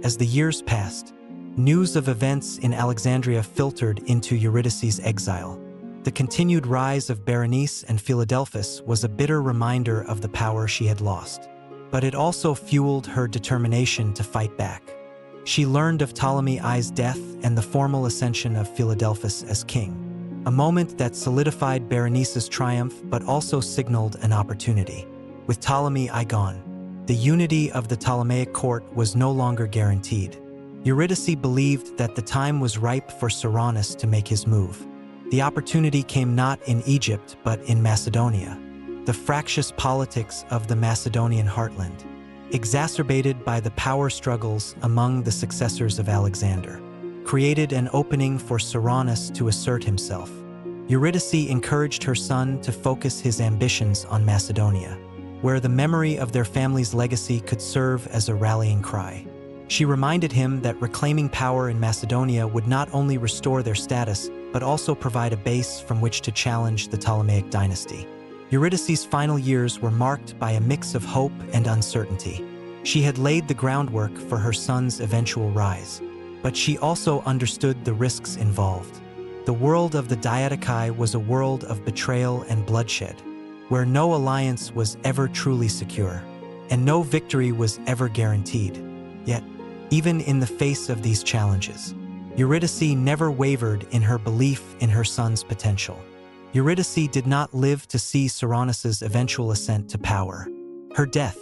As the years passed, news of events in Alexandria filtered into Eurydice's exile. The continued rise of Berenice and Philadelphus was a bitter reminder of the power she had lost, but it also fueled her determination to fight back. She learned of Ptolemy I's death and the formal ascension of Philadelphus as king, a moment that solidified Berenice's triumph but also signaled an opportunity. With Ptolemy I gone, the unity of the Ptolemaic court was no longer guaranteed. Eurydice believed that the time was ripe for Ceraunus to make his move. The opportunity came not in Egypt but in Macedonia, the fractious politics of the Macedonian heartland, exacerbated by the power struggles among the successors of Alexander, created an opening for Ceraunus to assert himself. Eurydice encouraged her son to focus his ambitions on Macedonia, where the memory of their family's legacy could serve as a rallying cry. She reminded him that reclaiming power in Macedonia would not only restore their status, but also provide a base from which to challenge the Ptolemaic dynasty. Eurydice's final years were marked by a mix of hope and uncertainty. She had laid the groundwork for her son's eventual rise, but she also understood the risks involved. The world of the Diadochi was a world of betrayal and bloodshed, where no alliance was ever truly secure, and no victory was ever guaranteed. Yet, even in the face of these challenges, Eurydice never wavered in her belief in her son's potential. Eurydice did not live to see Ceraunus's eventual ascent to power. Her death,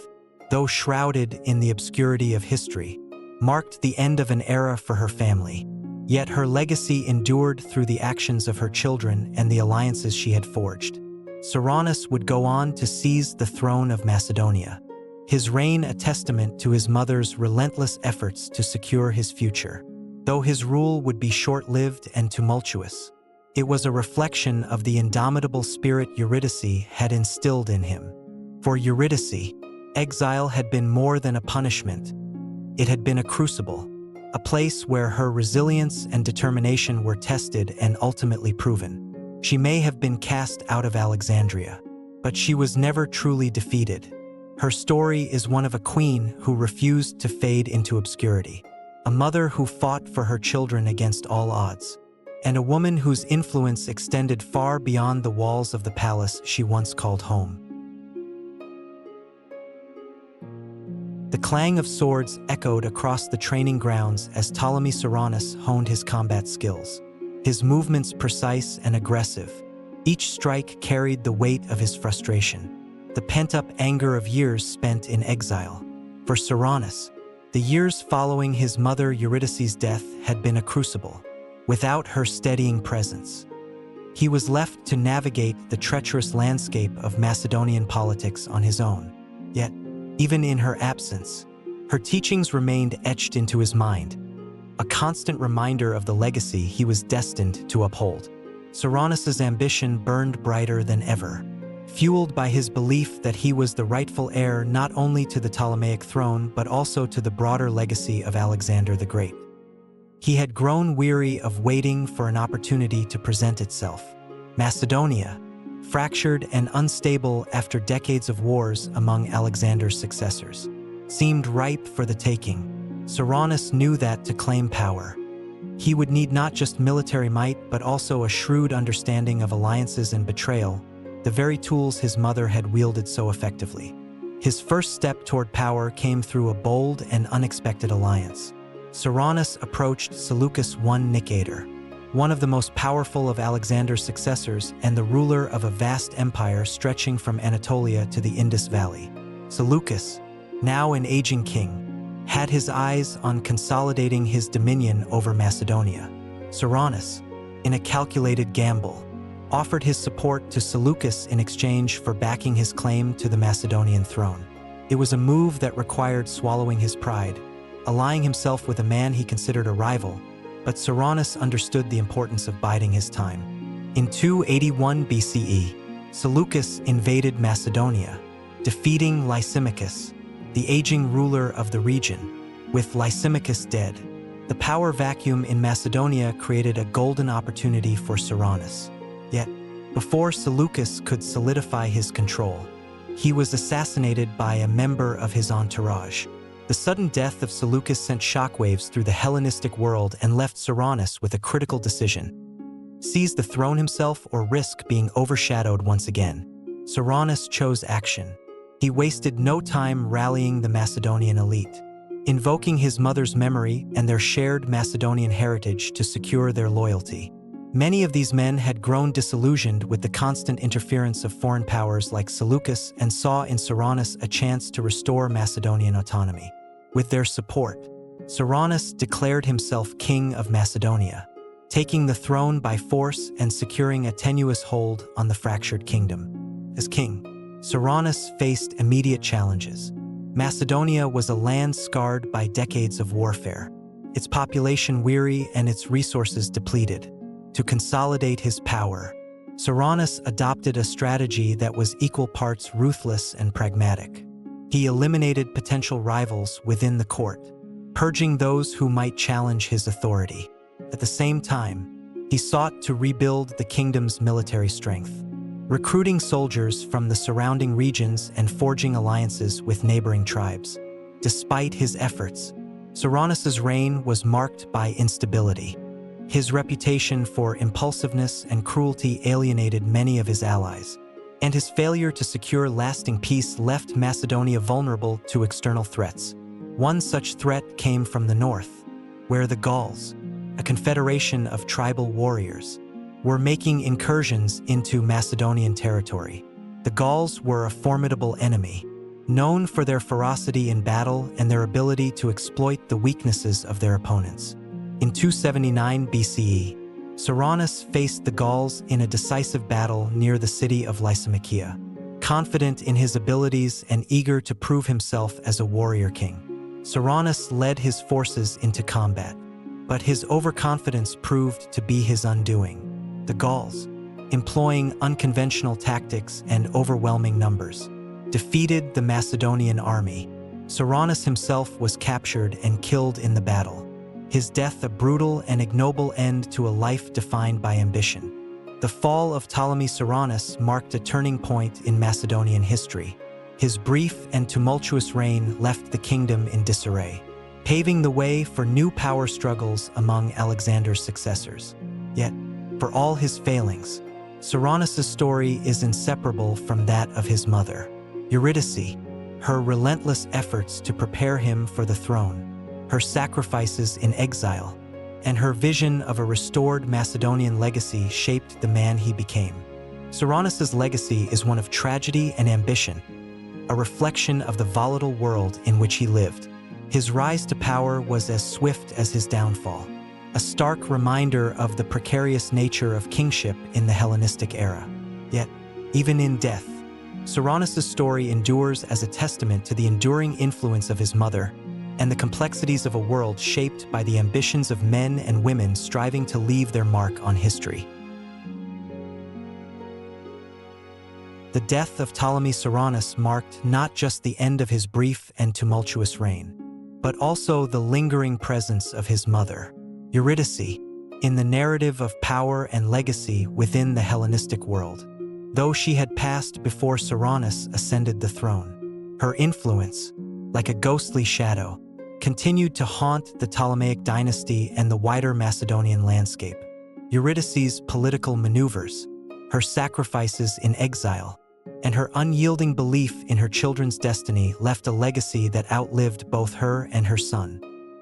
though shrouded in the obscurity of history, marked the end of an era for her family. Yet her legacy endured through the actions of her children and the alliances she had forged. Ceraunus would go on to seize the throne of Macedonia, his reign a testament to his mother's relentless efforts to secure his future. Though his rule would be short-lived and tumultuous, it was a reflection of the indomitable spirit Eurydice had instilled in him. For Eurydice, exile had been more than a punishment. It had been a crucible, a place where her resilience and determination were tested and ultimately proven. She may have been cast out of Alexandria, but she was never truly defeated. Her story is one of a queen who refused to fade into obscurity, a mother who fought for her children against all odds, and a woman whose influence extended far beyond the walls of the palace she once called home. The clang of swords echoed across the training grounds as Ptolemy Ceraunus honed his combat skills. His movements precise and aggressive, each strike carried the weight of his frustration, the pent-up anger of years spent in exile. For Ceraunus, the years following his mother Eurydice's death had been a crucible, without her steadying presence. He was left to navigate the treacherous landscape of Macedonian politics on his own. Yet, even in her absence, her teachings remained etched into his mind, a constant reminder of the legacy he was destined to uphold. Ceraunus's ambition burned brighter than ever, fueled by his belief that he was the rightful heir not only to the Ptolemaic throne but also to the broader legacy of Alexander the Great. He had grown weary of waiting for an opportunity to present itself. Macedonia, fractured and unstable after decades of wars among Alexander's successors, seemed ripe for the taking. Ceraunus knew that to claim power, he would need not just military might but also a shrewd understanding of alliances and betrayal, the very tools his mother had wielded so effectively. His first step toward power came through a bold and unexpected alliance. Ceraunus approached Seleucus I Nicator, one of the most powerful of Alexander's successors and the ruler of a vast empire stretching from Anatolia to the Indus Valley. Seleucus, now an aging king, had his eyes on consolidating his dominion over Macedonia. Ceraunus, in a calculated gamble, offered his support to Seleucus in exchange for backing his claim to the Macedonian throne. It was a move that required swallowing his pride, allying himself with a man he considered a rival, but Ceraunus understood the importance of biding his time. In 281 BCE, Seleucus invaded Macedonia, defeating Lysimachus, the aging ruler of the region. With Lysimachus dead, the power vacuum in Macedonia created a golden opportunity for Ceraunus. Yet, before Seleucus could solidify his control, he was assassinated by a member of his entourage. The sudden death of Seleucus sent shockwaves through the Hellenistic world and left Ceraunus with a critical decision: seize the throne himself or risk being overshadowed once again. Ceraunus chose action. He wasted no time rallying the Macedonian elite, invoking his mother's memory and their shared Macedonian heritage to secure their loyalty. Many of these men had grown disillusioned with the constant interference of foreign powers like Seleucus and saw in Ceraunus a chance to restore Macedonian autonomy. With their support, Ceraunus declared himself king of Macedonia, taking the throne by force and securing a tenuous hold on the fractured kingdom. As king, Ceraunus faced immediate challenges. Macedonia was a land scarred by decades of warfare, its population weary and its resources depleted. To consolidate his power, Ceraunus adopted a strategy that was equal parts ruthless and pragmatic. He eliminated potential rivals within the court, purging those who might challenge his authority. At the same time, he sought to rebuild the kingdom's military strength, recruiting soldiers from the surrounding regions and forging alliances with neighboring tribes. Despite his efforts, Ceraunus's reign was marked by instability. His reputation for impulsiveness and cruelty alienated many of his allies, and his failure to secure lasting peace left Macedonia vulnerable to external threats. One such threat came from the north, where the Gauls, a confederation of tribal warriors, were making incursions into Macedonian territory. The Gauls were a formidable enemy, known for their ferocity in battle and their ability to exploit the weaknesses of their opponents. In 279 BCE, Ceraunus faced the Gauls in a decisive battle near the city of Lysimachia. Confident in his abilities and eager to prove himself as a warrior king, Ceraunus led his forces into combat, but his overconfidence proved to be his undoing. The Gauls, employing unconventional tactics and overwhelming numbers, defeated the Macedonian army. Ceraunus himself was captured and killed in the battle, his death a brutal and ignoble end to a life defined by ambition. The fall of Ptolemy Ceraunus marked a turning point in Macedonian history. His brief and tumultuous reign left the kingdom in disarray, paving the way for new power struggles among Alexander's successors. Yet, for all his failings, Ceraunus's story is inseparable from that of his mother, Eurydice. Her relentless efforts to prepare him for the throne, her sacrifices in exile, and her vision of a restored Macedonian legacy shaped the man he became. Ceraunus's legacy is one of tragedy and ambition, a reflection of the volatile world in which he lived. His rise to power was as swift as his downfall, a stark reminder of the precarious nature of kingship in the Hellenistic era. Yet, even in death, Ceraunus's story endures as a testament to the enduring influence of his mother and the complexities of a world shaped by the ambitions of men and women striving to leave their mark on history. The death of Ptolemy Ceraunus marked not just the end of his brief and tumultuous reign, but also the lingering presence of his mother, Eurydice, in the narrative of power and legacy within the Hellenistic world. Though she had passed before Ceraunus ascended the throne, her influence, like a ghostly shadow, continued to haunt the Ptolemaic dynasty and the wider Macedonian landscape. Eurydice's political maneuvers, her sacrifices in exile, and her unyielding belief in her children's destiny left a legacy that outlived both her and her son.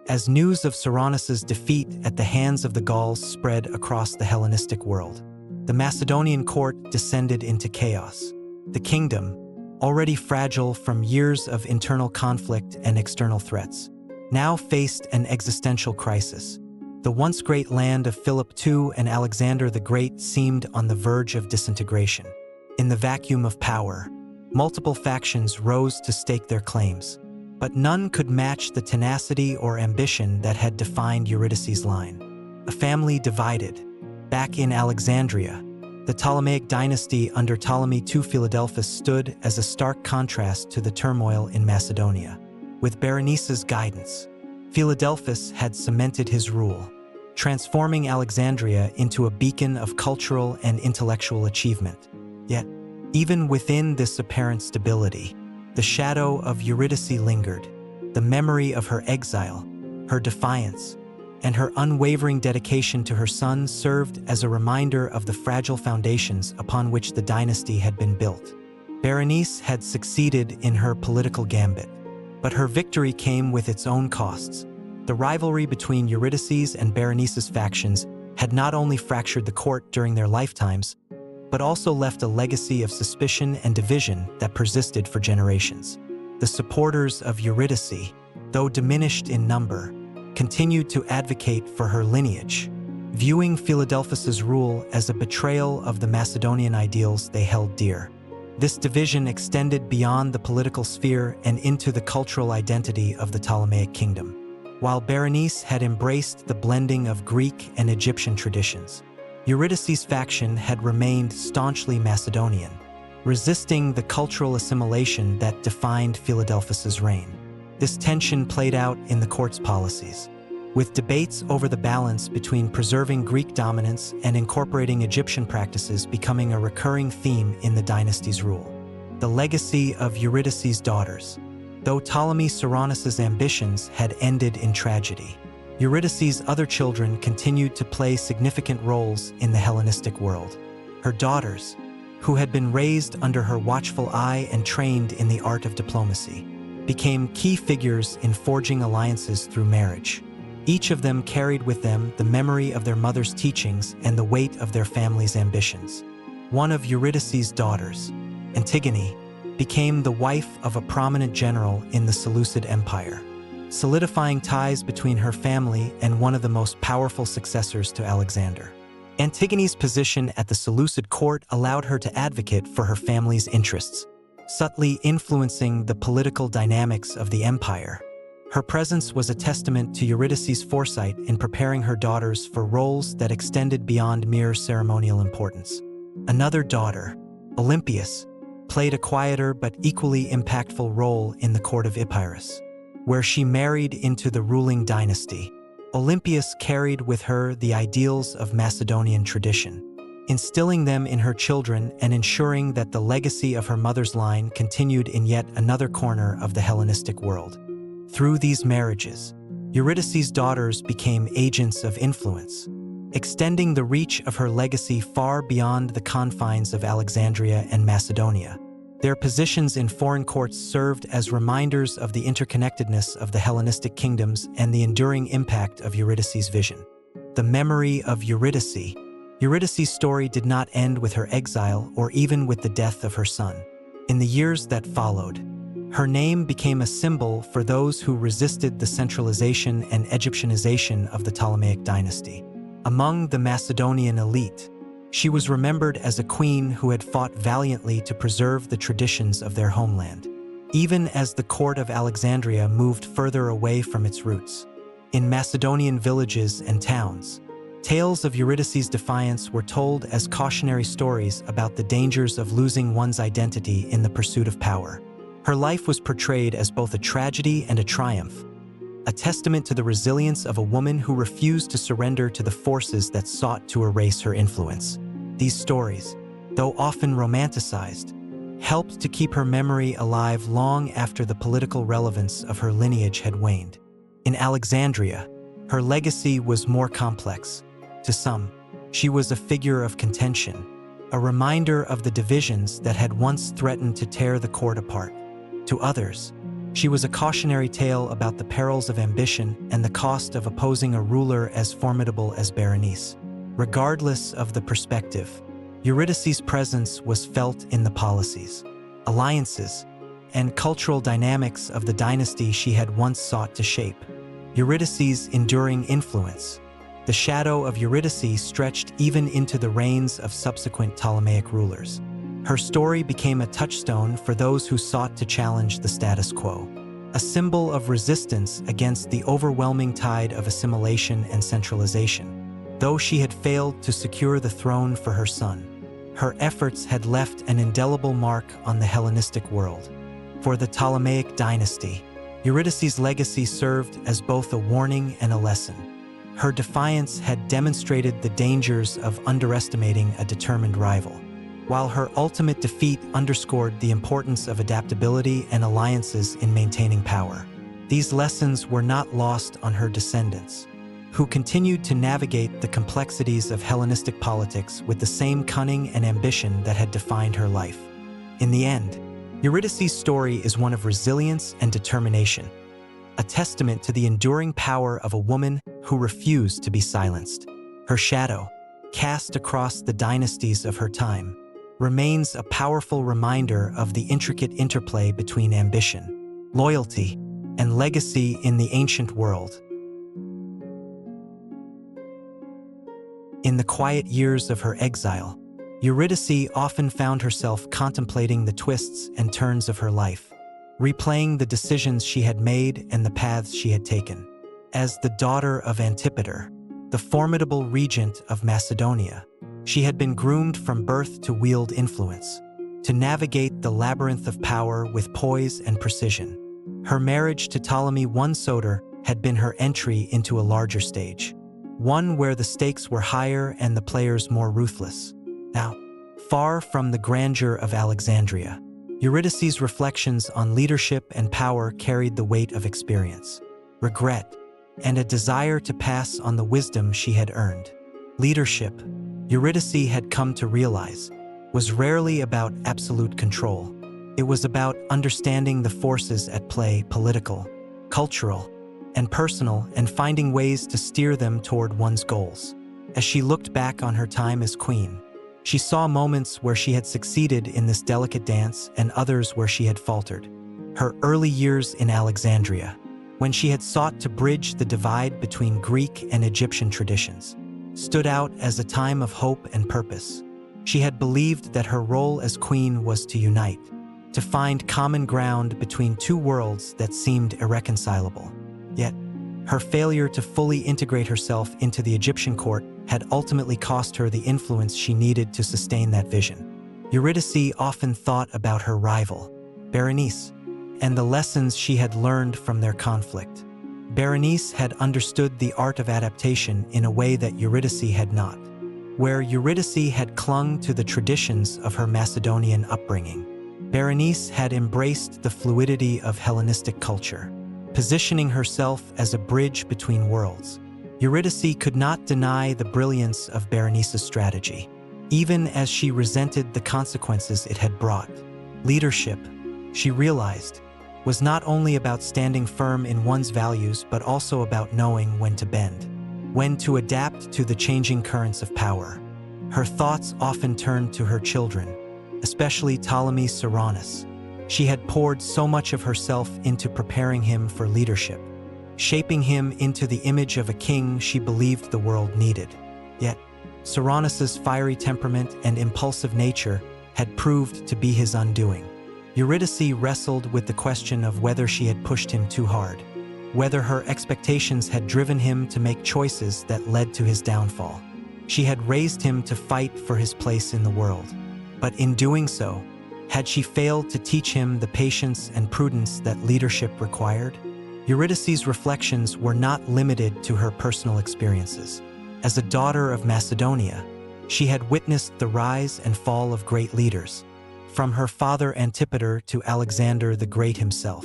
As news of Ceraunus's defeat at the hands of the Gauls spread across the Hellenistic world, the Macedonian court descended into chaos. The kingdom, already fragile from years of internal conflict and external threats, now faced an existential crisis. The once great land of Philip II and Alexander the Great seemed on the verge of disintegration. In the vacuum of power, multiple factions rose to stake their claims, but none could match the tenacity or ambition that had defined Eurydice's line. A family divided. Back in Alexandria, the Ptolemaic dynasty under Ptolemy II Philadelphus stood as a stark contrast to the turmoil in Macedonia. With Berenice's guidance, Philadelphus had cemented his rule, transforming Alexandria into a beacon of cultural and intellectual achievement. Yet, even within this apparent stability, the shadow of Eurydice lingered. The memory of her exile, her defiance, and her unwavering dedication to her son served as a reminder of the fragile foundations upon which the dynasty had been built. Berenice had succeeded in her political gambit, but her victory came with its own costs. The rivalry between Eurydice's and Berenice's factions had not only fractured the court during their lifetimes, but also left a legacy of suspicion and division that persisted for generations. The supporters of Eurydice, though diminished in number, continued to advocate for her lineage, viewing Philadelphus's rule as a betrayal of the Macedonian ideals they held dear. This division extended beyond the political sphere and into the cultural identity of the Ptolemaic kingdom. While Berenice had embraced the blending of Greek and Egyptian traditions, Eurydice's faction had remained staunchly Macedonian, resisting the cultural assimilation that defined Philadelphus's reign. This tension played out in the court's policies, with debates over the balance between preserving Greek dominance and incorporating Egyptian practices becoming a recurring theme in the dynasty's rule. The legacy of Eurydice's daughters. Though Ptolemy Ceraunus's ambitions had ended in tragedy, Eurydice's other children continued to play significant roles in the Hellenistic world. Her daughters, who had been raised under her watchful eye and trained in the art of diplomacy, became key figures in forging alliances through marriage. Each of them carried with them the memory of their mother's teachings and the weight of their family's ambitions. One of Eurydice's daughters, Antigone, became the wife of a prominent general in the Seleucid Empire, solidifying ties between her family and one of the most powerful successors to Alexander. Antigone's position at the Seleucid court allowed her to advocate for her family's interests, subtly influencing the political dynamics of the empire. Her presence was a testament to Eurydice's foresight in preparing her daughters for roles that extended beyond mere ceremonial importance. Another daughter, Olympias, played a quieter but equally impactful role in the court of Epirus, where she married into the ruling dynasty. Olympias carried with her the ideals of Macedonian tradition, instilling them in her children and ensuring that the legacy of her mother's line continued in yet another corner of the Hellenistic world. Through these marriages, Eurydice's daughters became agents of influence, extending the reach of her legacy far beyond the confines of Alexandria and Macedonia. Their positions in foreign courts served as reminders of the interconnectedness of the Hellenistic kingdoms and the enduring impact of Eurydice's vision. The memory of Eurydice. Eurydice's story did not end with her exile or even with the death of her son. In the years that followed, her name became a symbol for those who resisted the centralization and Egyptianization of the Ptolemaic dynasty. Among the Macedonian elite, she was remembered as a queen who had fought valiantly to preserve the traditions of their homeland, even as the court of Alexandria moved further away from its roots. In Macedonian villages and towns, tales of Eurydice's defiance were told as cautionary stories about the dangers of losing one's identity in the pursuit of power. Her life was portrayed as both a tragedy and a triumph, a testament to the resilience of a woman who refused to surrender to the forces that sought to erase her influence. These stories, though often romanticized, helped to keep her memory alive long after the political relevance of her lineage had waned. In Alexandria, her legacy was more complex. To some, she was a figure of contention, a reminder of the divisions that had once threatened to tear the court apart. To others, she was a cautionary tale about the perils of ambition and the cost of opposing a ruler as formidable as Berenice. Regardless of the perspective, Eurydice's presence was felt in the policies, alliances, and cultural dynamics of the dynasty she had once sought to shape. Eurydice's enduring influence. The shadow of Eurydice stretched even into the reigns of subsequent Ptolemaic rulers. Her story became a touchstone for those who sought to challenge the status quo, a symbol of resistance against the overwhelming tide of assimilation and centralization. Though she had failed to secure the throne for her son, her efforts had left an indelible mark on the Hellenistic world. For the Ptolemaic dynasty, Eurydice's legacy served as both a warning and a lesson. Her defiance had demonstrated the dangers of underestimating a determined rival, while her ultimate defeat underscored the importance of adaptability and alliances in maintaining power. These lessons were not lost on her descendants, who continued to navigate the complexities of Hellenistic politics with the same cunning and ambition that had defined her life. In the end, Eurydice's story is one of resilience and determination, a testament to the enduring power of a woman who refused to be silenced. Her shadow, cast across the dynasties of her time, remains a powerful reminder of the intricate interplay between ambition, loyalty, and legacy in the ancient world. In the quiet years of her exile, Eurydice often found herself contemplating the twists and turns of her life, replaying the decisions she had made and the paths she had taken. As the daughter of Antipater, the formidable regent of Macedonia, she had been groomed from birth to wield influence, to navigate the labyrinth of power with poise and precision. Her marriage to Ptolemy I Soter had been her entry into a larger stage, one where the stakes were higher and the players more ruthless. Now, far from the grandeur of Alexandria, Eurydice's reflections on leadership and power carried the weight of experience, regret, and a desire to pass on the wisdom she had earned. Leadership, Eurydice had come to realize, was rarely about absolute control. It was about understanding the forces at play, political, cultural, and personal, and finding ways to steer them toward one's goals. As she looked back on her time as queen, she saw moments where she had succeeded in this delicate dance and others where she had faltered. Her early years in Alexandria, when she had sought to bridge the divide between Greek and Egyptian traditions, stood out as a time of hope and purpose. She had believed that her role as queen was to unite, to find common ground between two worlds that seemed irreconcilable. Yet, her failure to fully integrate herself into the Egyptian court had ultimately cost her the influence she needed to sustain that vision. Eurydice often thought about her rival, Berenice, and the lessons she had learned from their conflict. Berenice had understood the art of adaptation in a way that Eurydice had not. Where Eurydice had clung to the traditions of her Macedonian upbringing, Berenice had embraced the fluidity of Hellenistic culture, positioning herself as a bridge between worlds. Eurydice could not deny the brilliance of Berenice's strategy, even as she resented the consequences it had brought. Leadership, she realized, was not only about standing firm in one's values but also about knowing when to bend, when to adapt to the changing currents of power. Her thoughts often turned to her children, especially Ptolemy Ceraunus. She had poured so much of herself into preparing him for leadership, shaping him into the image of a king she believed the world needed. Yet, Ceraunus's fiery temperament and impulsive nature had proved to be his undoing. Eurydice wrestled with the question of whether she had pushed him too hard, whether her expectations had driven him to make choices that led to his downfall. She had raised him to fight for his place in the world, but in doing so, had she failed to teach him the patience and prudence that leadership required? Eurydice's reflections were not limited to her personal experiences. As a daughter of Macedonia, she had witnessed the rise and fall of great leaders, from her father Antipater to Alexander the Great himself.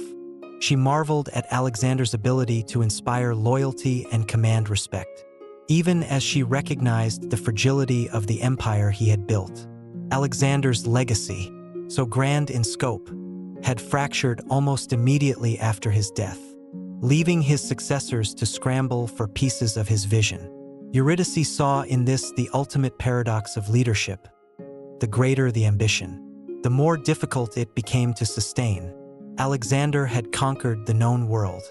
She marveled at Alexander's ability to inspire loyalty and command respect, even as she recognized the fragility of the empire he had built. Alexander's legacy, so grand in scope, had fractured almost immediately after his death, leaving his successors to scramble for pieces of his vision. Eurydice saw in this the ultimate paradox of leadership. The greater the ambition, the more difficult it became to sustain. Alexander had conquered the known world,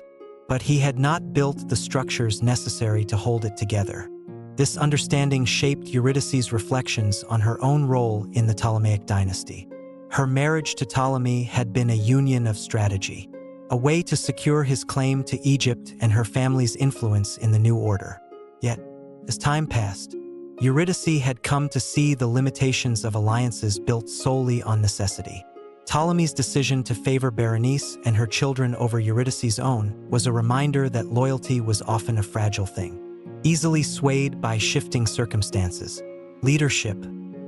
but he had not built the structures necessary to hold it together. This understanding shaped Eurydice's reflections on her own role in the Ptolemaic dynasty. Her marriage to Ptolemy had been a union of strategy, a way to secure his claim to Egypt and her family's influence in the new order. Yet, as time passed, Eurydice had come to see the limitations of alliances built solely on necessity. Ptolemy's decision to favor Berenice and her children over Eurydice's own was a reminder that loyalty was often a fragile thing, easily swayed by shifting circumstances. Leadership,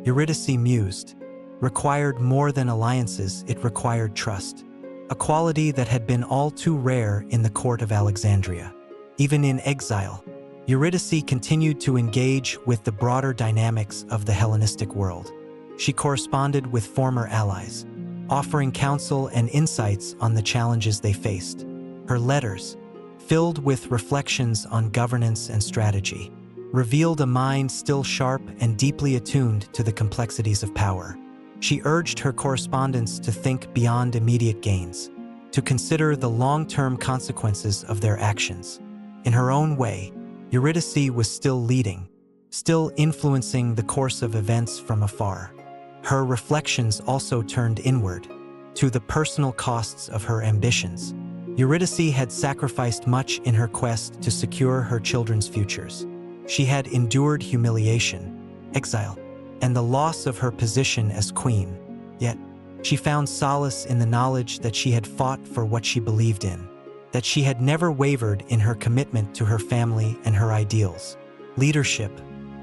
Eurydice mused, required more than alliances, it required trust, a quality that had been all too rare in the court of Alexandria. Even in exile, Eurydice continued to engage with the broader dynamics of the Hellenistic world. She corresponded with former allies, offering counsel and insights on the challenges they faced. Her letters, filled with reflections on governance and strategy, revealed a mind still sharp and deeply attuned to the complexities of power. She urged her correspondents to think beyond immediate gains, to consider the long-term consequences of their actions. In her own way, Eurydice was still leading, still influencing the course of events from afar. Her reflections also turned inward, to the personal costs of her ambitions. Eurydice had sacrificed much in her quest to secure her children's futures. She had endured humiliation, exile, and the loss of her position as queen. Yet, She found solace in the knowledge that she had fought for what she believed in, that she had never wavered in her commitment to her family and her ideals. Leadership,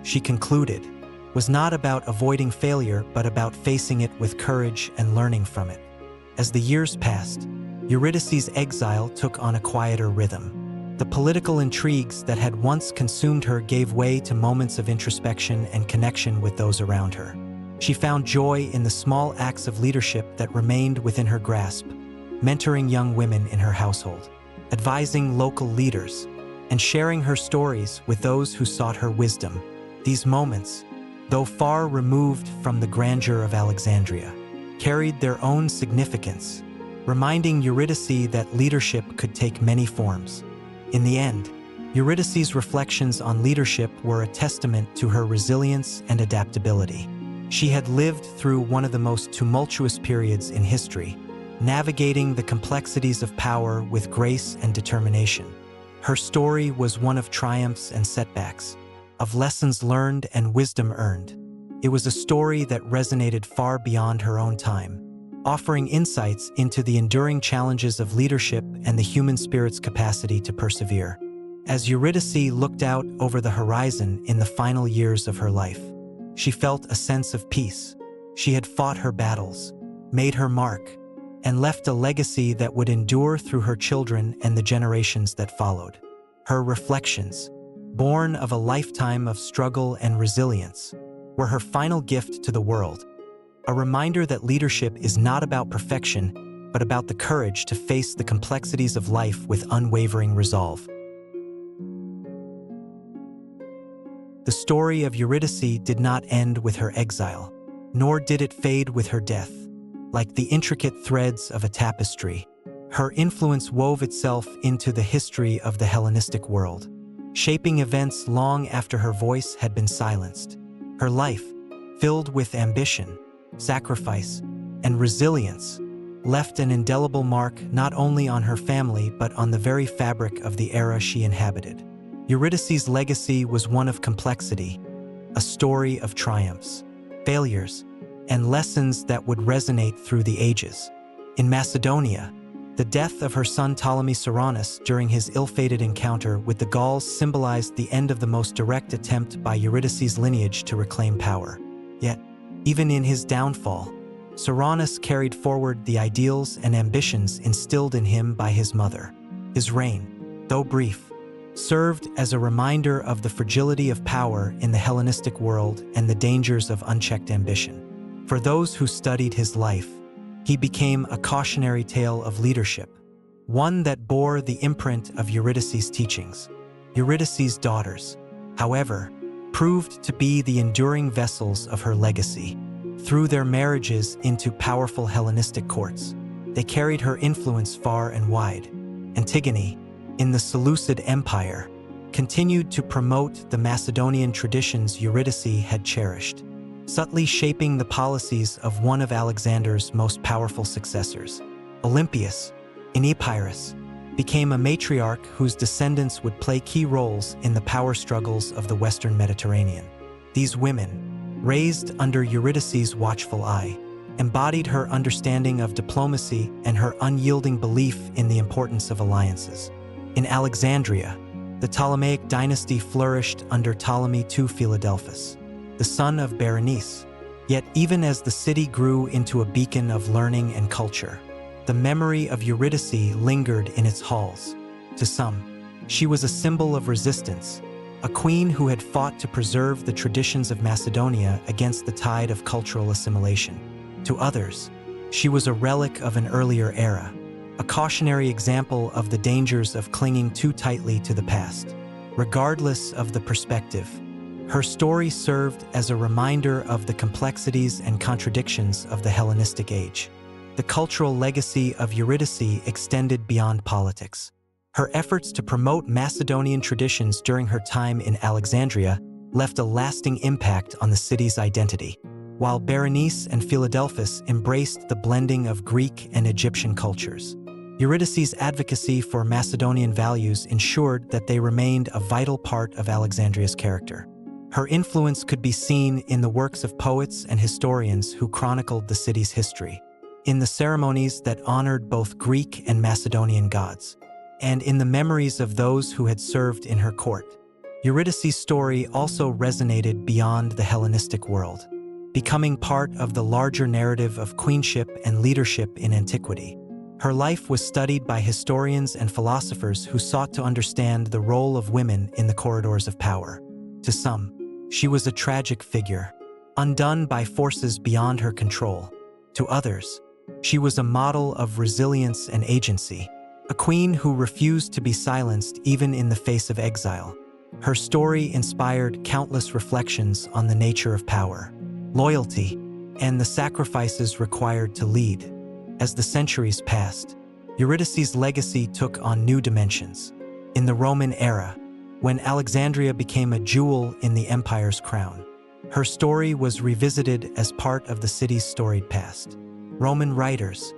she concluded, was not about avoiding failure but about facing it with courage and learning from it. As the years passed, Eurydice's exile took on a quieter rhythm. The political intrigues that had once consumed her gave way to moments of introspection and connection with those around her. She found joy in the small acts of leadership that remained within her grasp, mentoring young women in her household, advising local leaders, and sharing her stories with those who sought her wisdom. These moments, though far removed from the grandeur of Alexandria, carried their own significance, reminding Eurydice that leadership could take many forms. In the end, Eurydice's reflections on leadership were a testament to her resilience and adaptability. She had lived through one of the most tumultuous periods in history, navigating the complexities of power with grace and determination. Her story was one of triumphs and setbacks, of lessons learned and wisdom earned. It was a story that resonated far beyond her own time, offering insights into the enduring challenges of leadership and the human spirit's capacity to persevere. As Eurydice looked out over the horizon in the final years of her life, she felt a sense of peace. She had fought her battles, made her mark, and left a legacy that would endure through her children and the generations that followed. Her reflections, born of a lifetime of struggle and resilience, were her final gift to the world, a reminder that leadership is not about perfection, but about the courage to face the complexities of life with unwavering resolve. The story of Eurydice did not end with her exile, nor did it fade with her death. Like the intricate threads of a tapestry, her influence wove itself into the history of the Hellenistic world, shaping events long after her voice had been silenced. Her life, filled with ambition, sacrifice, and resilience, left an indelible mark not only on her family but on the very fabric of the era she inhabited. Eurydice's legacy was one of complexity, a story of triumphs, failures, and lessons that would resonate through the ages. In Macedonia, the death of her son Ptolemy Ceraunus during his ill-fated encounter with the Gauls symbolized the end of the most direct attempt by Eurydice's lineage to reclaim power. Yet, even in his downfall, Ceraunus carried forward the ideals and ambitions instilled in him by his mother. His reign, though brief, served as a reminder of the fragility of power in the Hellenistic world and the dangers of unchecked ambition. For those who studied his life, he became a cautionary tale of leadership, one that bore the imprint of Eurydice's teachings. Eurydice's daughters, however, proved to be the enduring vessels of her legacy. Through their marriages into powerful Hellenistic courts, they carried her influence far and wide. Antigone, in the Seleucid Empire, continued to promote the Macedonian traditions Eurydice had cherished, subtly shaping the policies of one of Alexander's most powerful successors. Olympias, in Epirus, became a matriarch whose descendants would play key roles in the power struggles of the Western Mediterranean. These women, raised under Eurydice's watchful eye, embodied her understanding of diplomacy and her unyielding belief in the importance of alliances. In Alexandria, the Ptolemaic dynasty flourished under Ptolemy II Philadelphus, the son of Berenice. Yet even as the city grew into a beacon of learning and culture, the memory of Eurydice lingered in its halls. To some, she was a symbol of resistance, a queen who had fought to preserve the traditions of Macedonia against the tide of cultural assimilation. To others, she was a relic of an earlier era, a cautionary example of the dangers of clinging too tightly to the past. Regardless of the perspective, her story served as a reminder of the complexities and contradictions of the Hellenistic age. The cultural legacy of Eurydice extended beyond politics. Her efforts to promote Macedonian traditions during her time in Alexandria left a lasting impact on the city's identity. While Berenice and Philadelphus embraced the blending of Greek and Egyptian cultures, Eurydice's advocacy for Macedonian values ensured that they remained a vital part of Alexandria's character. Her influence could be seen in the works of poets and historians who chronicled the city's history. in the ceremonies that honored both Greek and Macedonian gods, and in the memories of those who had served in her court. Eurydice's story also resonated beyond the Hellenistic world, becoming part of the larger narrative of queenship and leadership in antiquity. Her life was studied by historians and philosophers who sought to understand the role of women in the corridors of power. To some, she was a tragic figure, undone by forces beyond her control. To others, she was a model of resilience and agency, a queen who refused to be silenced even in the face of exile. Her story inspired countless reflections on the nature of power, loyalty, and the sacrifices required to lead. As the centuries passed, Eurydice's legacy took on new dimensions. In the Roman era, when Alexandria became a jewel in the empire's crown, her story was revisited as part of the city's storied past. Roman writers,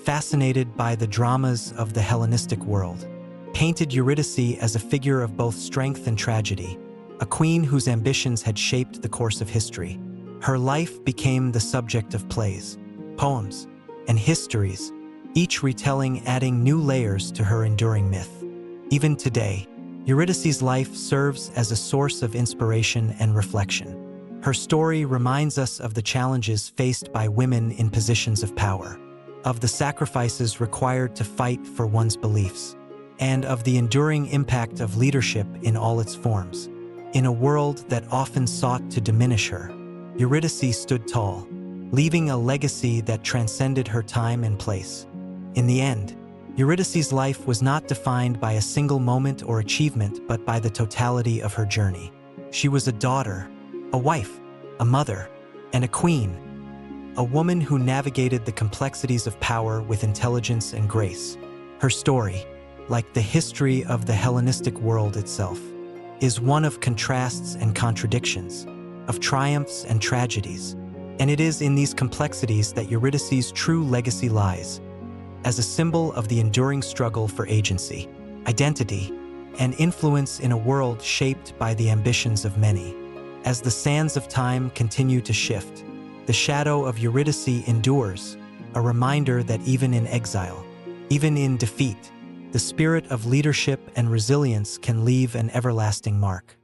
fascinated by the dramas of the Hellenistic world, painted Eurydice as a figure of both strength and tragedy, a queen whose ambitions had shaped the course of history. Her life became the subject of plays, poems, and histories, each retelling adding new layers to her enduring myth. Even today, Eurydice's life serves as a source of inspiration and reflection. Her story reminds us of the challenges faced by women in positions of power, of the sacrifices required to fight for one's beliefs, and of the enduring impact of leadership in all its forms. In a world that often sought to diminish her, Eurydice stood tall, leaving a legacy that transcended her time and place. In the end, Eurydice's life was not defined by a single moment or achievement, but by the totality of her journey. She was a daughter, a wife, a mother, and a queen, a woman who navigated the complexities of power with intelligence and grace. Her story, like the history of the Hellenistic world itself, is one of contrasts and contradictions, of triumphs and tragedies, and it is in these complexities that Eurydice's true legacy lies, as a symbol of the enduring struggle for agency, identity, and influence in a world shaped by the ambitions of many. As the sands of time continue to shift, the shadow of Eurydice endures, a reminder that even in exile, even in defeat, the spirit of leadership and resilience can leave an everlasting mark.